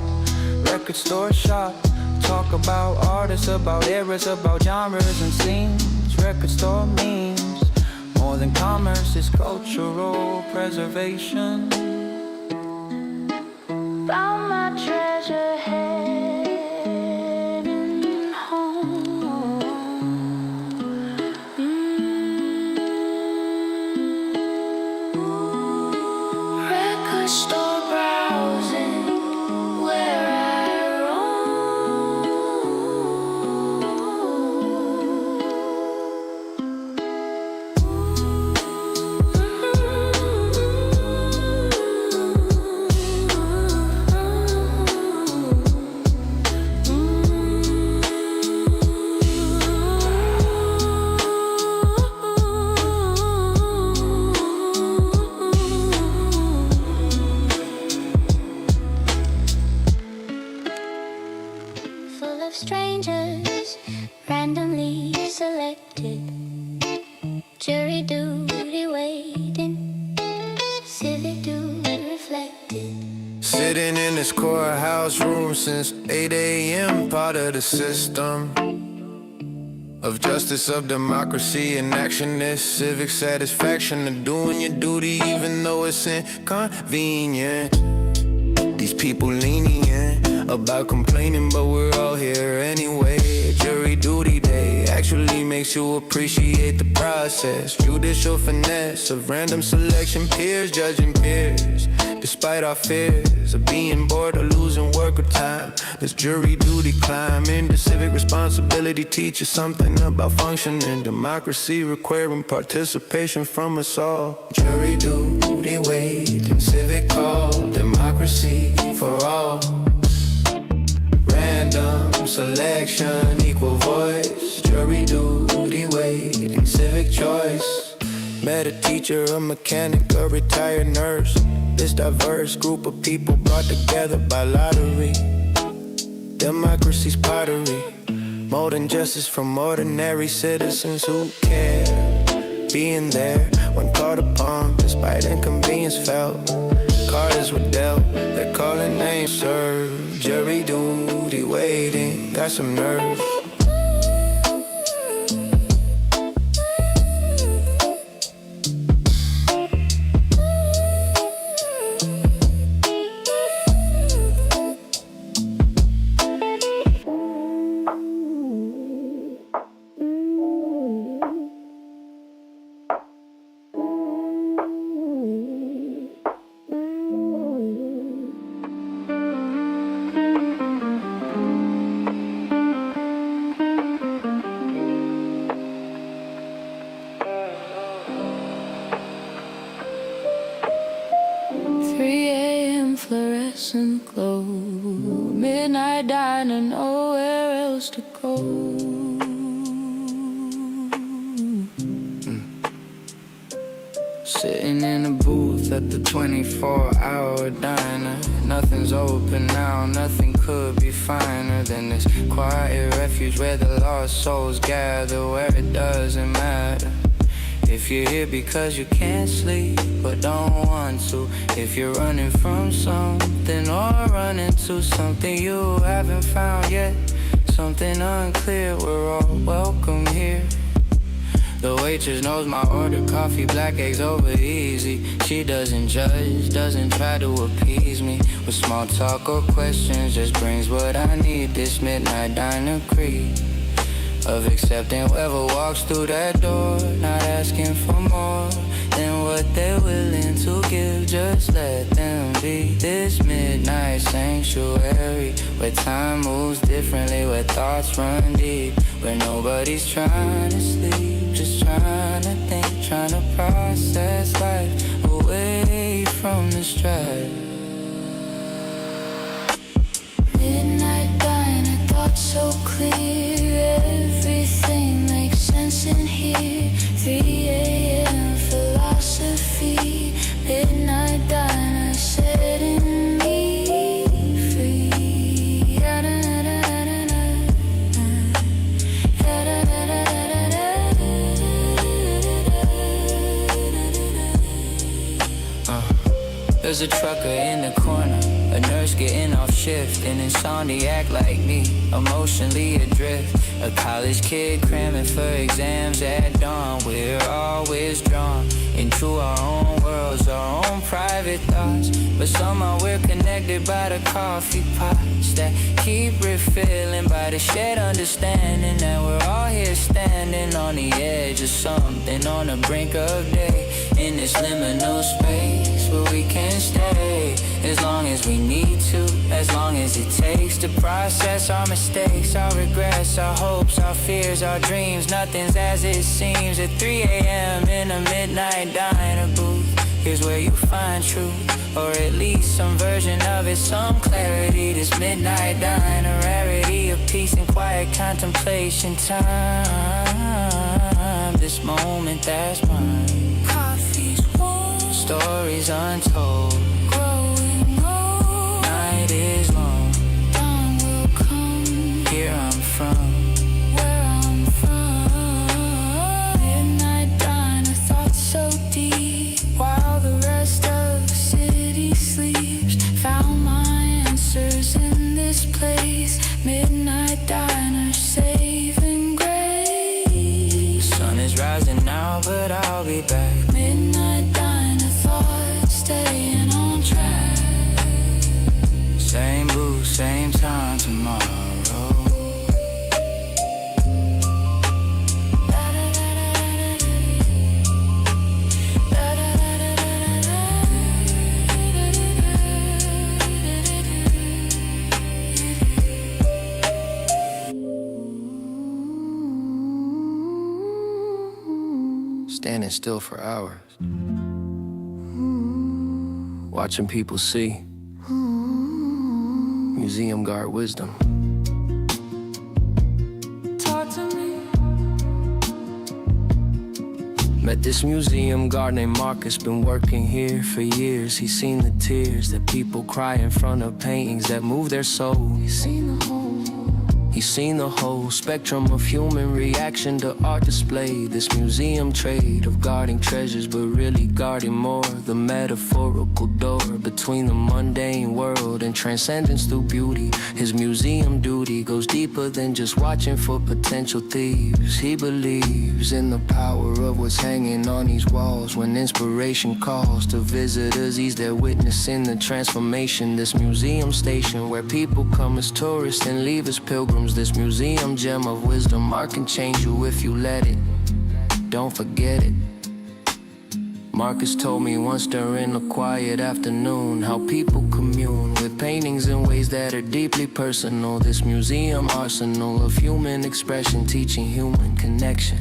Record store shop, talk about artists, about eras, about genres and scenes. Record store means more than commerce, it's cultural preservation. Found my treasure head. Store browsing where I strangers randomly selected, jury duty waiting, civic duty reflected. Sitting in this courthouse room since 8 a.m. Part of the system of justice, of democracy in action. This civic satisfaction of doing your duty even though it's inconvenient. These people lenient about complaining, but we're all here anyway. Jury duty day actually makes you appreciate the process. Judicial finesse of random selection, peers judging peers. Despite our fears of being bored or losing work or time, this jury duty climb into civic responsibility teaches something about functioning democracy, requiring participation from us all. Jury duty waiting, civic call, democracy for all. Random selection, equal voice, jury duty waiting, civic choice. Met a teacher, a mechanic, a retired nurse. This diverse group of people brought together by lottery. Democracy's pottery, more than justice from ordinary citizens who care. Being there when called upon, despite inconvenience felt. Cards were dealt, they're calling names served. Jury duty waiting, got some nerve. Fluorescent glow, midnight diner, nowhere else to go. Sitting in a booth at the 24-hour diner. Nothing's open now, nothing could be finer than this quiet refuge where the lost souls gather, where it doesn't matter if you're here because you can't sleep but don't want to, if you're running from something or running to something you haven't found yet, something unclear. We're all welcome here. The waitress knows my order, coffee, black eggs over easy. She doesn't judge, doesn't try to appease me with small talk or questions, just brings what I need. This midnight diner creed of accepting whoever walks through that door, not asking for more than what they're willing to give. Just let them be. This midnight sanctuary where time moves differently, where thoughts run deep, where nobody's trying to sleep, just trying to think, trying to process life away from the strife. Midnight diner, thoughts so clear, everything makes sense in here. 3 a.m. philosophy, midnight diner setting me free. There's a trucker in the corner, a nurse getting off shift, an insomniac like me, emotionally adrift. A college kid cramming for exams at dawn. We're always drawn into our own worlds, our own private thoughts, but somehow we're connected by the coffee pots that keep refilling, by the shared understanding that we're all here standing on the edge of something, on the brink of day, in this liminal space where we can stay as long as we need to, as long as it takes to process our mistakes, our regrets, our hopes, our fears, our dreams. Nothing's as it seems at 3 a.m. in a midnight diner booth. Here's where you find truth, or at least some version of it, some clarity. This midnight diner, rarity of peace and quiet contemplation time. This moment that's mine. Coffee's warm, Stories untold. growing old. Night is long. Dawn will come. Here I'm from. Where I'm from, midnight diner, thoughts so deep, while the rest of the city sleeps. Found my answers in this place, midnight diner, saving grace. The sun is rising now, but I'll be back. Midnight diner, thoughts staying on track. Same booth, same time tomorrow. Standing still for hours, watching people see. Museum guard wisdom. Talk to me. Met this museum guard named Marcus, been working here for years. He's seen the tears that people cry in front of paintings that move their soul. He's seen the whole. He's seen the whole spectrum of human reaction to art display. This museum trade of guarding treasures, but really guarding more. The metaphorical door between the mundane world and transcendence through beauty. His museum duty goes deeper than just watching for potential thieves. He believes in the power of what's hanging on these walls. When inspiration calls to visitors, he's there witnessing the transformation. This museum station where people come as tourists and leave as pilgrims. This museum gem of wisdom, art can change you if you let it. Don't forget it. Marcus told me once during a quiet afternoon how people commune with paintings in ways that are deeply personal. This museum arsenal of human expression, teaching human connection.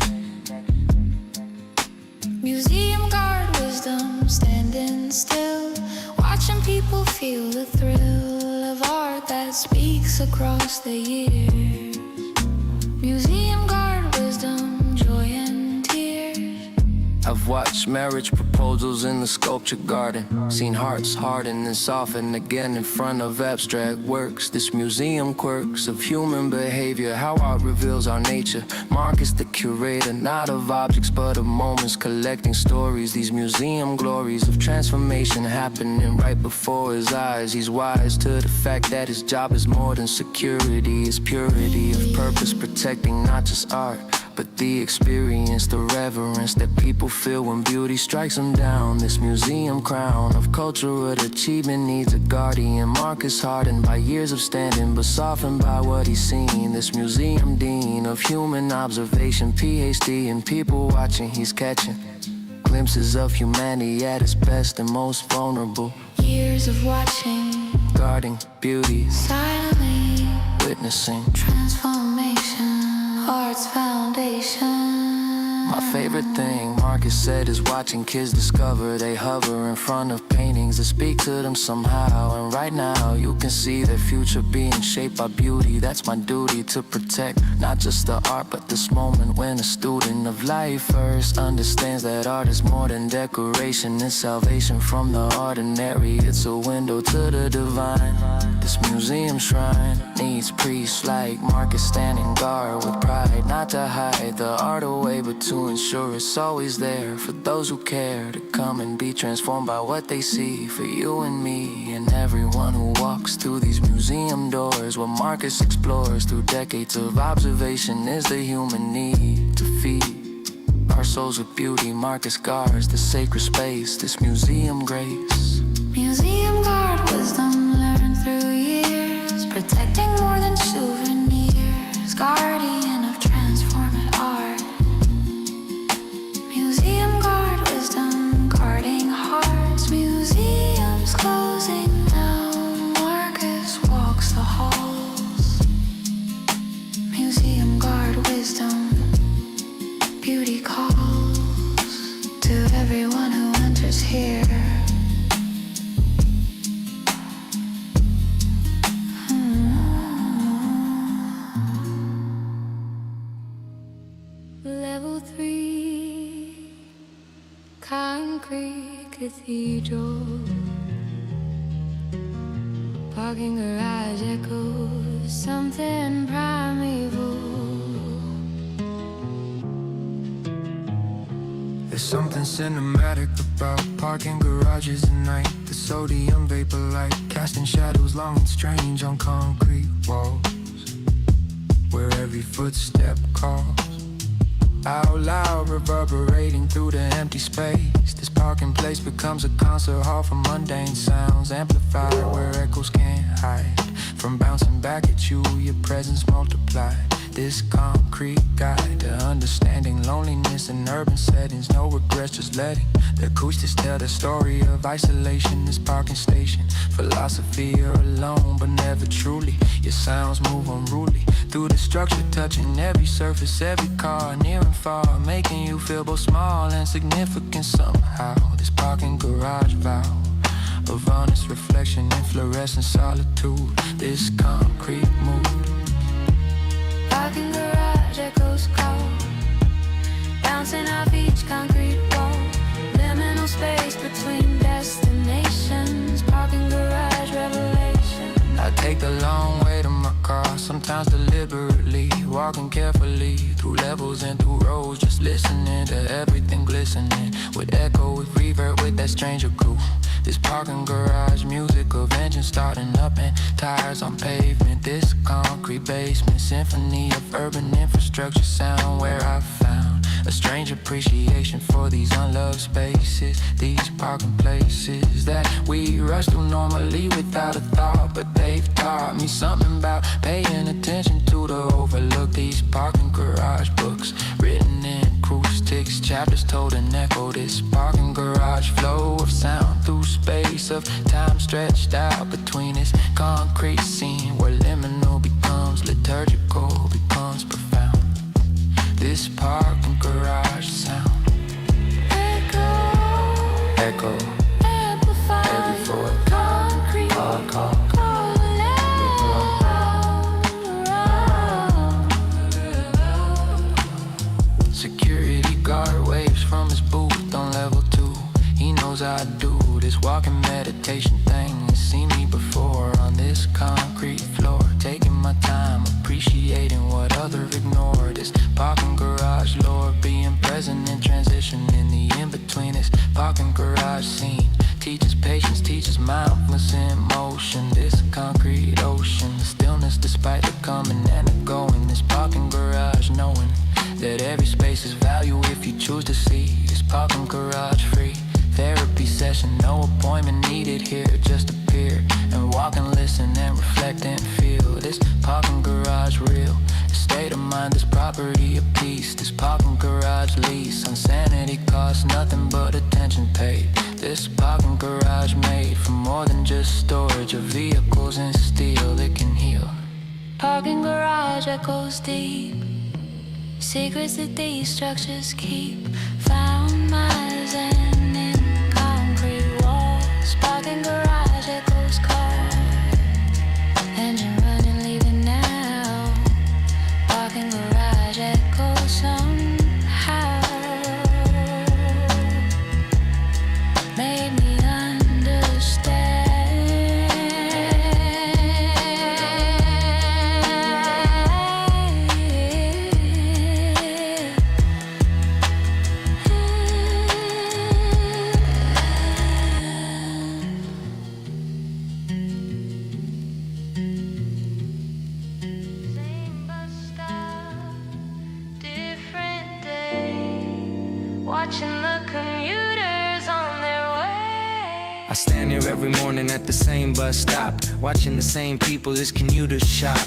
Museum guard wisdom, standing still, watching people feel the thrill of art that speaks across the years. Museum guard wisdom, joy and tears. I've watched marriage proposals in the sculpture garden, seen hearts harden and soften again in front of abstract works. This museum quirks of human behavior, how art reveals our nature. Marcus the curator, not of objects but of moments, collecting stories. These museum glories of transformation happening right before his eyes. He's wise to the fact that his job is more than security. It's purity of purpose, protecting not just art but the experience, the reverence that people feel when beauty strikes them down. This museum crown of cultural achievement needs a guardian. Marcus hardened by years of standing, but softened by what he's seen. This museum dean of human observation, PhD in people watching, he's catching glimpses of humanity at its best and most vulnerable. Years of watching, Guarding beauty, silently witnessing transformation, art's foundation. My favorite thing, Marcus said, is watching kids discover they hover in front of paintings that speak to them somehow. And right now, you can see their future being shaped by beauty. That's my duty to protect, not just the art, but this moment when a student of life first understands that art is more than decoration. It's salvation from the ordinary. It's a window to the divine. This museum shrine needs priests like Marcus standing guard with pride, not to hide the art away, but to ensure it's always there for those who care to come and be transformed by what they see. For you and me and everyone who walks through these museum doors, what Marcus explores through decades of observation is the human need to feed our souls with beauty. Marcus guards the sacred space, this museum grace. Museum guard wisdom learned through years, protecting more than souvenirs, guardian of transforming art. Museum guard wisdom, guarding hearts. Museums closing now, Marcus walks the halls. Museum guard wisdom, beauty calls to everyone who enters here. Level 3, concrete cathedral. Parking garage echoes something primeval. There's something cinematic about parking garages at night. The sodium vapor light casting shadows long and strange on concrete walls, where every footstep calls out loud, reverberating through the empty space. This parking place becomes a concert hall for mundane sounds, amplified where echoes can't hide. From bouncing back at you, your presence multiplied. This concrete guide to understanding loneliness in urban settings. No regrets, just letting the acoustics tell the story of isolation. This parking station, philosophy, you're alone but never truly. Your sounds move unruly through the structure, touching every surface, every car, near and far, making you feel both small and significant somehow. This parking garage vow of honest reflection in fluorescent solitude. This concrete mood, Parking garage echoes call, bouncing off each concrete wall. Liminal space between destinations. Parking garage revelation. I take the long way to my car, sometimes deliberately, walking carefully through levels and through rows, just listening to everything glistening, with echo, with reverb, with that stranger crew. This parking garage music of engines starting up and tires on pavement. This concrete basement symphony of urban infrastructure sound, where I found a strange appreciation for these unloved spaces. These parking places that we rush through normally without a thought, but they've taught me something about paying attention to the overlooked. These parking garage books written in acoustics, chapters told in echo. This parking garage flow of sound through space of time stretched out between this concrete scene, where liminal becomes liturgical, becomes profound. This parking garage sound, echo, Amplified, every foot, concrete, hard call. calling out. Security guard waves from his booth, I do. This walking meditation thing has seen me before on this concrete floor, taking my time, appreciating what others ignore. This parking garage, Lord, being present in transition in the in-between. This parking garage scene teaches patience, teaches mindfulness in motion. This concrete ocean, the stillness despite the coming and the going. This parking garage, knowing that every space is value if you choose to see. This parking garage free therapy session, no appointment needed here. Just appear and walk and listen and reflect and feel. This parking garage real, the state of mind, this property of peace. This parking garage lease, insanity costs nothing but attention paid. This parking garage made for more than just storage of vehicles and steel that can heal. Parking garage echoes deep, secrets that these structures keep, found miles and in concrete walls. Parking garage echoes car, engine running, leaving now. Parking garage echoes somehow, made me understand. Same bus stop, different day, watching the commuters on their way. I stand here every morning at the same bus stop, watching the same people as commuters shop.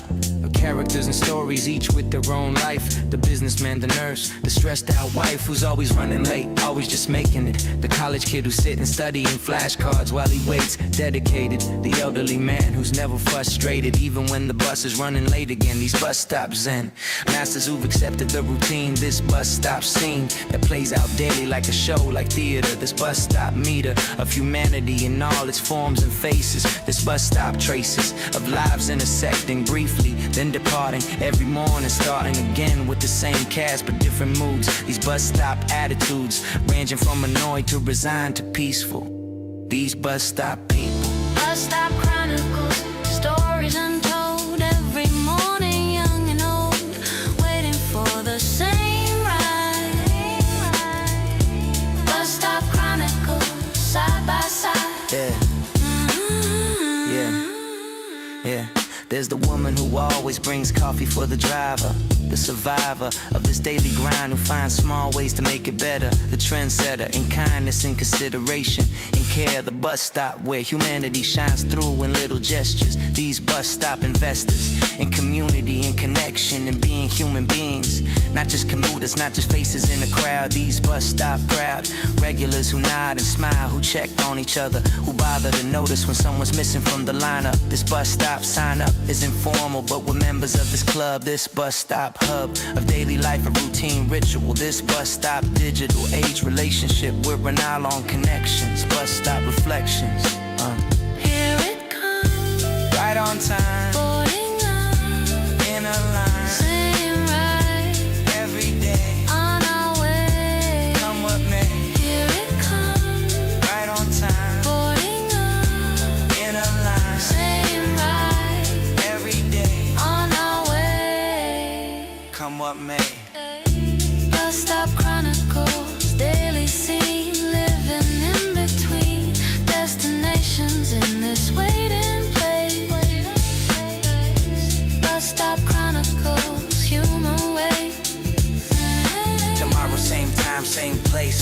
Characters and stories, each with their own life. The businessman, the nurse, the stressed out wife who's always running late, always just making it. The college kid who's sitting studying flashcards while he waits, dedicated. The elderly man who's never frustrated, even when the bus is running late again. These bus stops and masters who've accepted the routine. This bus stop scene that plays out daily like a show, like theater. This bus stop meter of humanity in all its forms and faces. This bus stop traces of lives intersecting briefly, then departing every morning, starting again with the same cast but different moods. These bus stop attitudes ranging from annoyed to resigned to peaceful. These bus stop people. Bus stop chronicles, stories untold. Every morning, young and old, waiting for the same ride. Bus stop chronicles, side by side. Yeah. There's the woman who always brings coffee for the driver, the survivor of this daily grind who finds small ways to make it better, the trendsetter in kindness and consideration, in care, the bus stop where humanity shines through in little gestures. These bus stop investors in community and connection and being human beings, not just commuters, not just faces in the crowd. These bus stop crowd, regulars who nod and smile, who check on each other, who bother to notice when someone's missing from the lineup. This bus stop sign up is informal, but we're members of this club. This bus stop hub of daily life, a routine ritual. This bus stop digital age relationship, we're an hour-long connections. Bus stop reflections. Here it comes, Right on time, boarding up, in a line, same ride, every day. on our way. Come what may, Here it comes, right on time, boarding up, in a line, same ride, every day. on our way. Come what may. Bus stop chronicles, daily scene, living in between destinations in this waiting place. Bus stop chronicles, human way. Tomorrow same time, same place.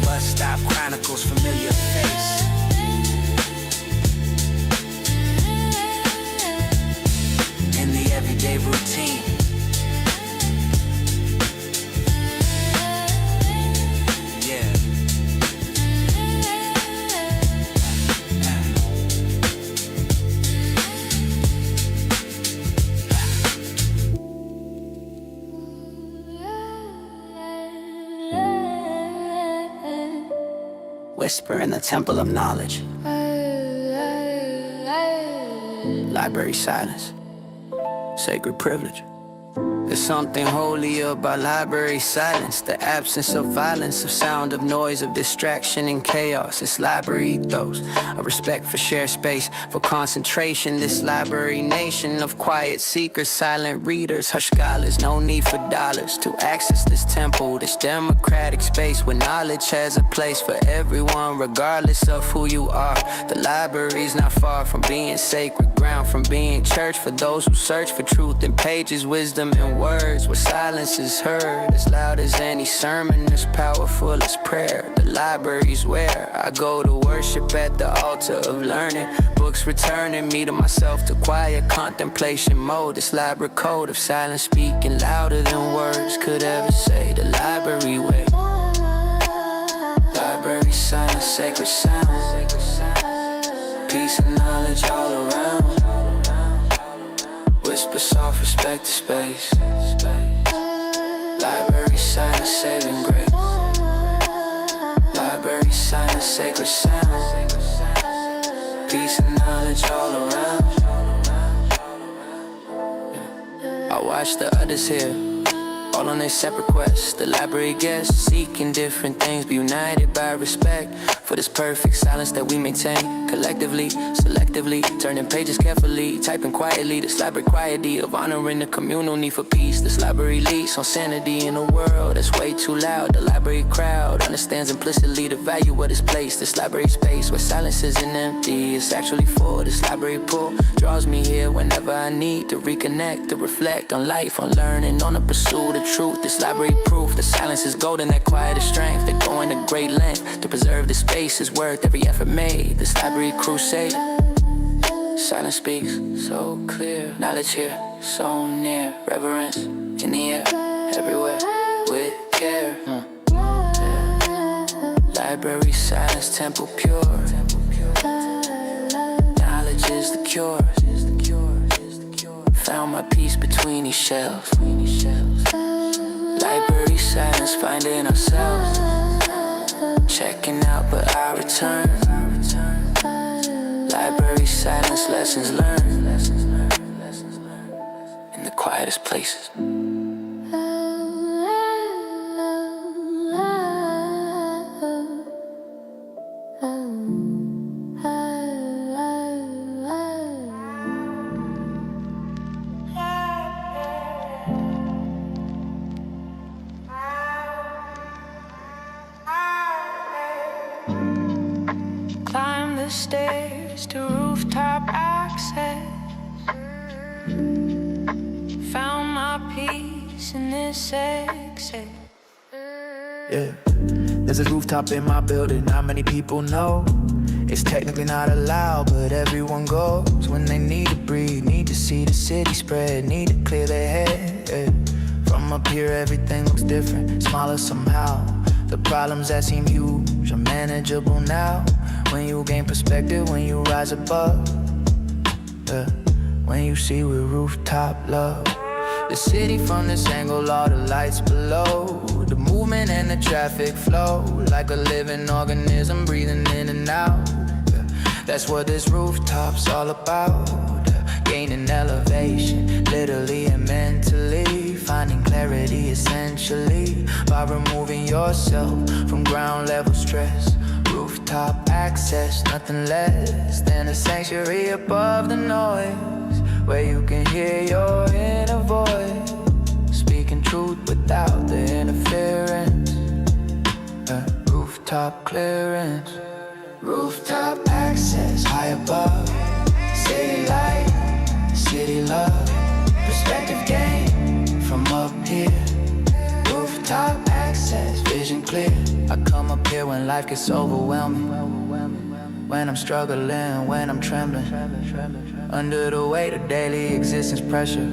Bus stop chronicles, familiar face. In the everyday routine. Yeah. Whisper in the temple of knowledge. Library silence. Sacred privilege. There's something holy about library silence, the absence of violence, of sound, of noise, of distraction and chaos. This library ethos, a respect for shared space, for concentration. This library nation of quiet seekers, silent readers, hush scholars. No need for dollars to access this temple, this democratic space where knowledge has a place for everyone, regardless of who you are. The library's not far from being sacred ground, from being church for those who search for truth in pages, wisdom, and words where silence is heard, as loud as any sermon, as powerful as prayer. The library's where I go to worship at the altar of learning. Books returning me to myself, to quiet contemplation mode. This library code of silence speaking louder than words could ever say. The library way. Library silence, sacred sound. Peace and knowledge all around. Whisper soft, respect the space. Library silence, saving grace. Library silence, sacred sound. Peace and knowledge all around. I watch the others here, all on their separate quests. The library guests seeking different things, be united by respect for this perfect silence that we maintain collectively, selectively, turning pages carefully, typing quietly. This library quietly of honoring the communal need for peace. This library leads on sanity in a world that's way too loud. The library crowd understands implicitly the value of this place. This library space where silence isn't empty, it's actually full. This library pull draws me here whenever I need to reconnect, to reflect on life, on learning, on the pursuit of truth. This library proof that silence is golden, that quiet is strength, that going to great length to preserve the space is worth every effort made. This library crusade. Silence speaks so clear. Knowledge here, so near. Reverence in the air, everywhere, with care. Library silence, temple pure. Knowledge is the cure. Found my peace between these shelves. Library silence, finding ourselves. Checking out, but I return. Library silence, lessons learned in the quietest places. Climb the stairs to rooftop access. Found my peace in this exit. Yeah, there's a rooftop in my building, not many people know. It's technically not allowed, but everyone goes when they need to breathe, need to see the city spread, need to clear their head. Yeah. From up here everything looks different, smaller somehow. The problems that seem huge are manageable now. When you gain perspective, when you rise above, yeah. When you see with rooftop love the city from this angle, all the lights below, the movement and the traffic flow, like a living organism breathing in and out. Yeah. That's what this rooftop's all about. Gaining elevation, literally and mentally, finding clarity essentially by removing yourself from ground level stress. Rooftop access, nothing less than a sanctuary above the noise, where you can hear your inner voice, speaking truth without the interference. Rooftop clearance, rooftop access, high above. City light, city love, perspective gain from up here. Rooftop access, vision clear. I come up here when life gets overwhelming, when I'm struggling, when I'm trembling under the weight of daily existence pressure.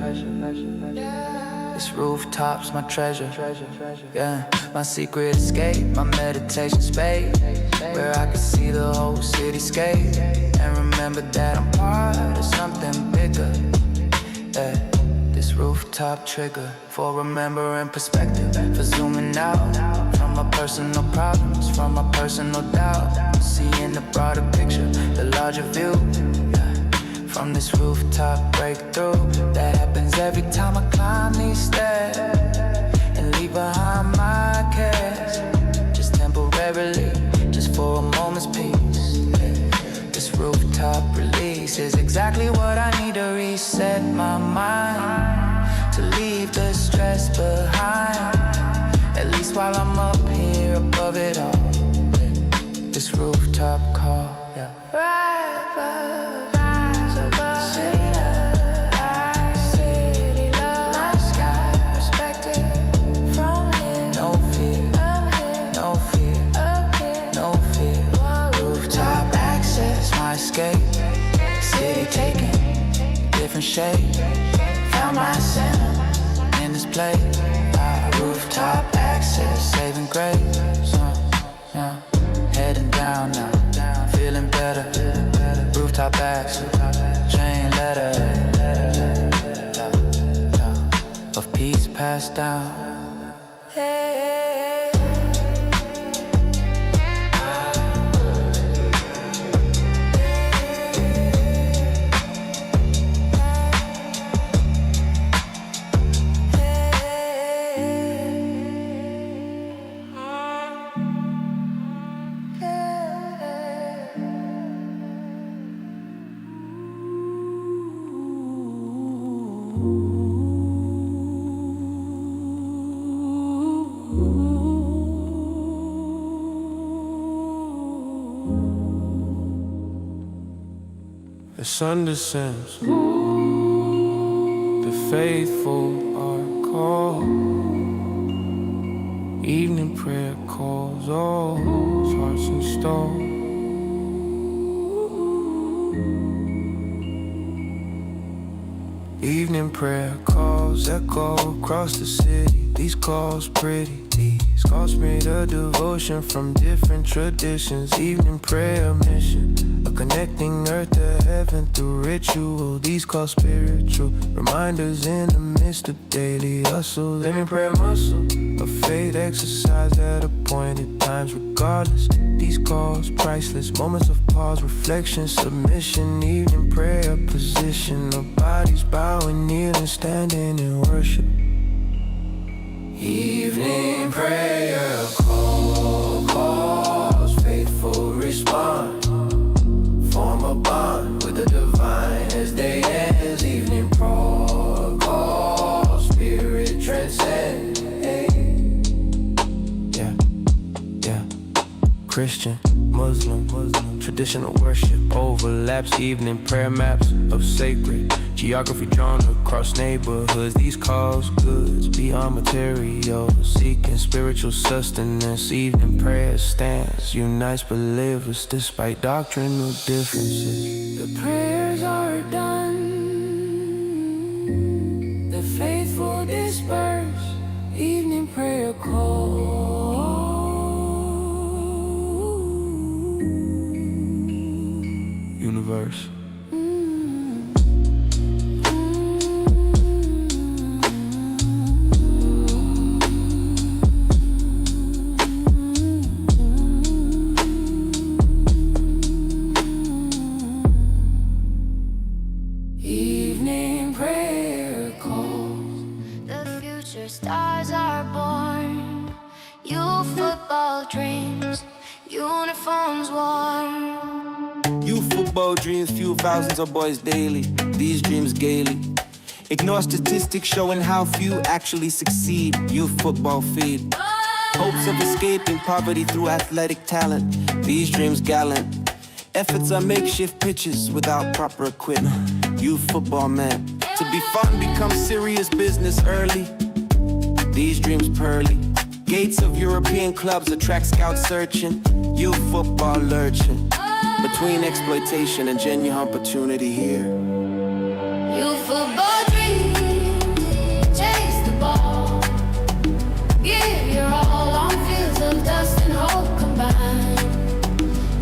This rooftop's my treasure, yeah, my secret escape, my meditation space, where I can see the whole cityscape and remember that I'm part of something bigger. Yeah. This rooftop trigger for remembering perspective, for zooming out from my personal problems, from my personal doubt, seeing the broader picture, the larger view. Yeah. from this rooftop breakthrough that happens every time I climb these stairs and leave behind my cares, just temporarily, just for a moment's peace. This rooftop release is exactly what I need to reset my mind, to leave the stress behind, at least while I'm up here above it all. This rooftop call, yeah. Rise above city love, sky perspective from here. No fear, no fear, no fear. Rooftop access, my escape. City taking different shape. Found my center in this place. Rooftop access, saving grace. Yeah. Heading down now, feeling better. Rooftop access, chain letter of peace passed down. The sun descends, the faithful are called. Evening prayer calls all hearts in stone. Evening prayer calls echo across the city. These calls pretty. These calls bring a devotion from different traditions. Evening prayer mission, a connecting earth to heaven through ritual. These calls spiritual, reminders in the midst of daily hustle. Living prayer muscle, a faith exercise at appointed times regardless. These calls priceless, moments of pause, reflection, submission. Evening prayer position, our bodies bowing, kneeling, standing in worship. Evening prayer calls, faithful respond. Form a bond with the divine as day ends. Evening prayer calls, spirit transcend. Yeah. Christian, Muslim, traditional worship overlaps. Evening prayer maps of sacred geography drawn across neighborhoods. These calls goods beyond material, seeking spiritual sustenance. Evening prayer stands, unites believers despite doctrinal differences. The prayers are done, the faithful disperse. Evening prayer call. Universe. Evening prayer calls. The future stars are born. Youth football dreams, uniforms worn. Youth football dreams fuel thousands of boys daily. These dreams gaily. Ignore statistics showing how few actually succeed. Youth football feed hopes of escaping poverty through athletic talent. These dreams gallant. Efforts are makeshift pitches without proper equipment. Youth football man. To be fun becomes serious business early. These dreams pearly. Gates of European clubs attract scouts searching. Youth football lurching between exploitation and genuine opportunity here. Youth football dreams, chase the ball. Give your all on fields of dust and hope combined.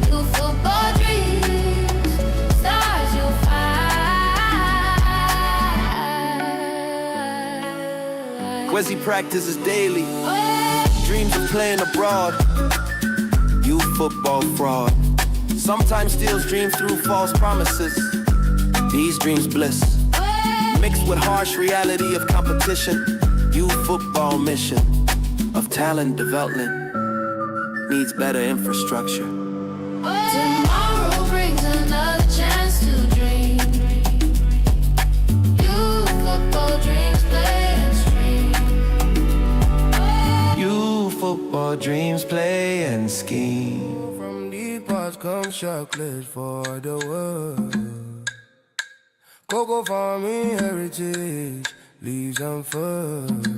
Youth football dreams, stars you'll find. Quasi practices daily. Dreams of playing abroad. Youth football fraud. Sometimes steals dreams through false promises. These dreams bliss, mixed with harsh reality of competition. Youth football mission of talent development needs better infrastructure. Tomorrow brings another chance to dream. Youth football dreams play and stream. Youth football dreams play and scheme. From these parts comes chocolate for the world. Cocoa farming heritage leaves them first.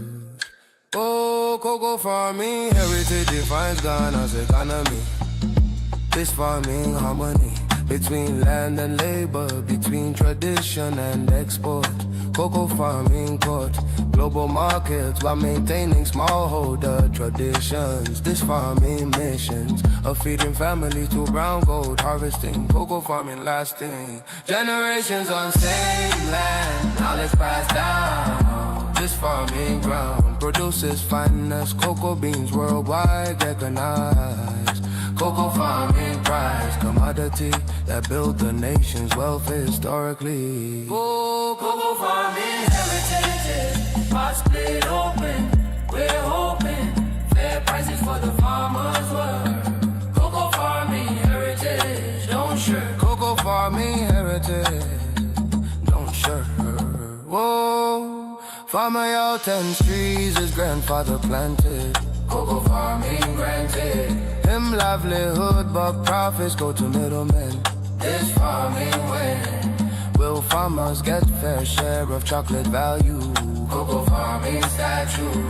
Oh, cocoa farming heritage defines Ghana's economy. This farming harmony between land and labor, between tradition and export. Cocoa farming caught global markets while maintaining smallholder traditions. This farming missions of feeding families to brown gold, harvesting cocoa farming lasting generations on same land. Knowledge passed down. This farming ground produces finest cocoa beans worldwide recognized. Cocoa farming prize, commodity that built the nation's wealth historically. Oh, cocoa farming heritage, pots split open. We're hoping fair prices for the farmers' work. Cocoa farming heritage, don't shirk. Cocoa farming heritage, don't shirk. Whoa, farmer out 10 trees his grandfather planted. Cocoa farming granted him livelihood, but profits go to middlemen. This farming win. Will farmers get fair share of chocolate value? Cocoa farming statue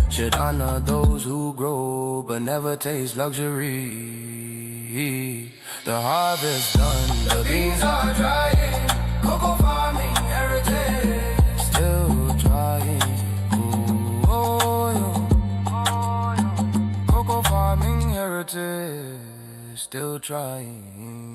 should honor those who grow but never taste luxury. The harvest done, the beans are drying. Cocoa farming heritage still trying. Cocoa farming heritage still trying.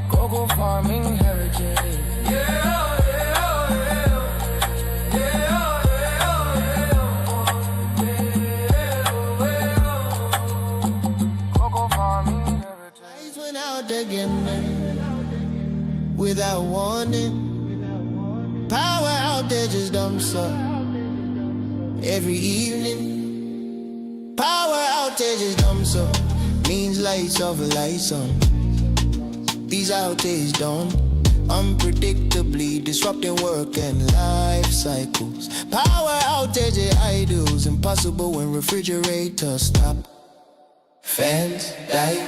Cocoa farming heritage. Cocoa farming heritage. Went out again without warning. Power outages dumps up every evening. Power outages dumps up means lights off, lights on. These outages don't unpredictably disrupting work and life cycles. Power outage idles impossible when refrigerators stop. Fans die.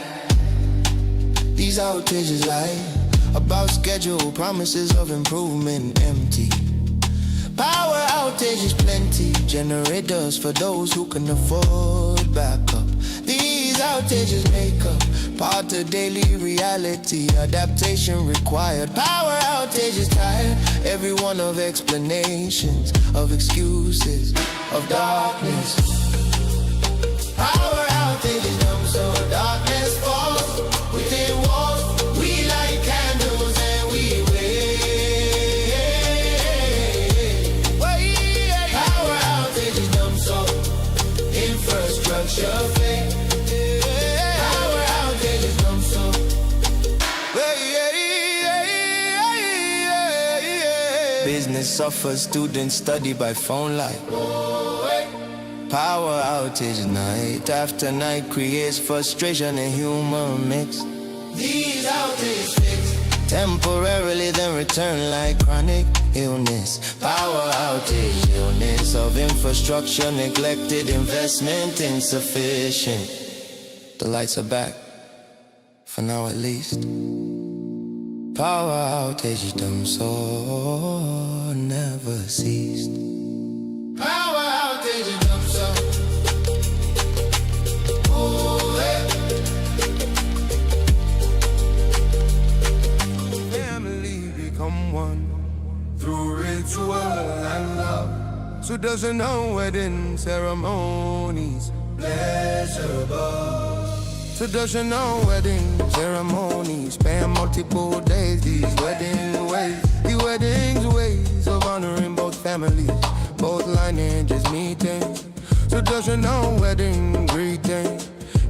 These outages lie about schedule, promises of improvement empty. Power outages plenty, generators for those who can afford backup. These outages make up part of daily reality, adaptation required. Power outages tired, every one of explanations, of excuses, of darkness. Power outages numb so darkness falls within walls. We light candles and we wait. Power outages numb so infrastructure fade. Power outages numb so business suffers, students study by phone light. Power outage night after night creates frustration and humor mix. These outages fix temporarily, then return like chronic illness. Power outage illness of infrastructure neglected, investment insufficient. The lights are back, for now at least. Power outage them so never ceased. Power outage them so. Family become one through ritual and love. Traditional wedding ceremonies, pleasurable. Traditional wedding ceremonies, ceremony, span multiple days. These weddings ways of honoring both families, both lineages meeting. Traditional wedding greeting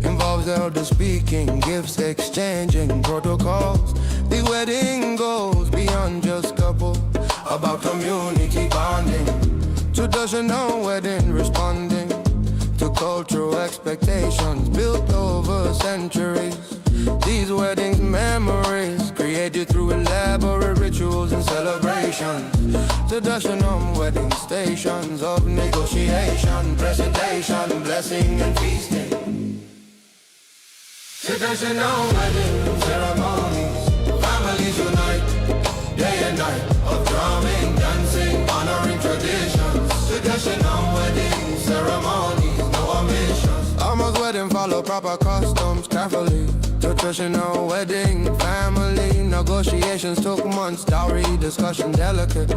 involves elder speaking, gifts exchanging, protocols. The wedding goes beyond just couple, about community bonding. Traditional wedding responding to cultural expectations built over centuries. These weddings memories created through elaborate rituals and celebrations. Traditional wedding stations of negotiation, presentation, blessing and feasting. Traditional wedding ceremonies, families unite, day and night of drumming, dancing, honoring traditions. Traditional wedding ceremonies, no omissions. Almost wedding follow proper customs carefully. Traditional wedding, family negotiations took months, dowry discussion delicate.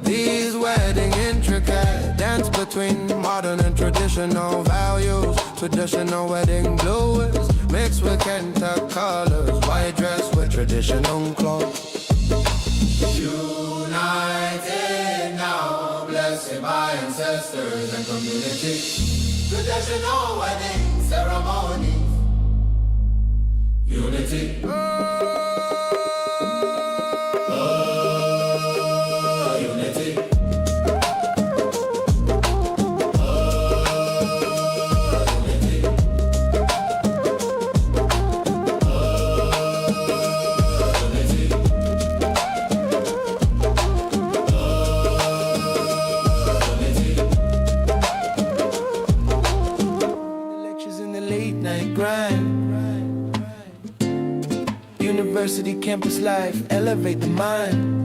These wedding intricate, dance between modern and traditional values. Traditional wedding blues, mixed with Kenta colors, white dress with traditional clothes. United now, blessed by ancestors and community. Traditional wedding ceremony. Unity. Unity. Lectures in the late night grind. University campus life, elevate the mind.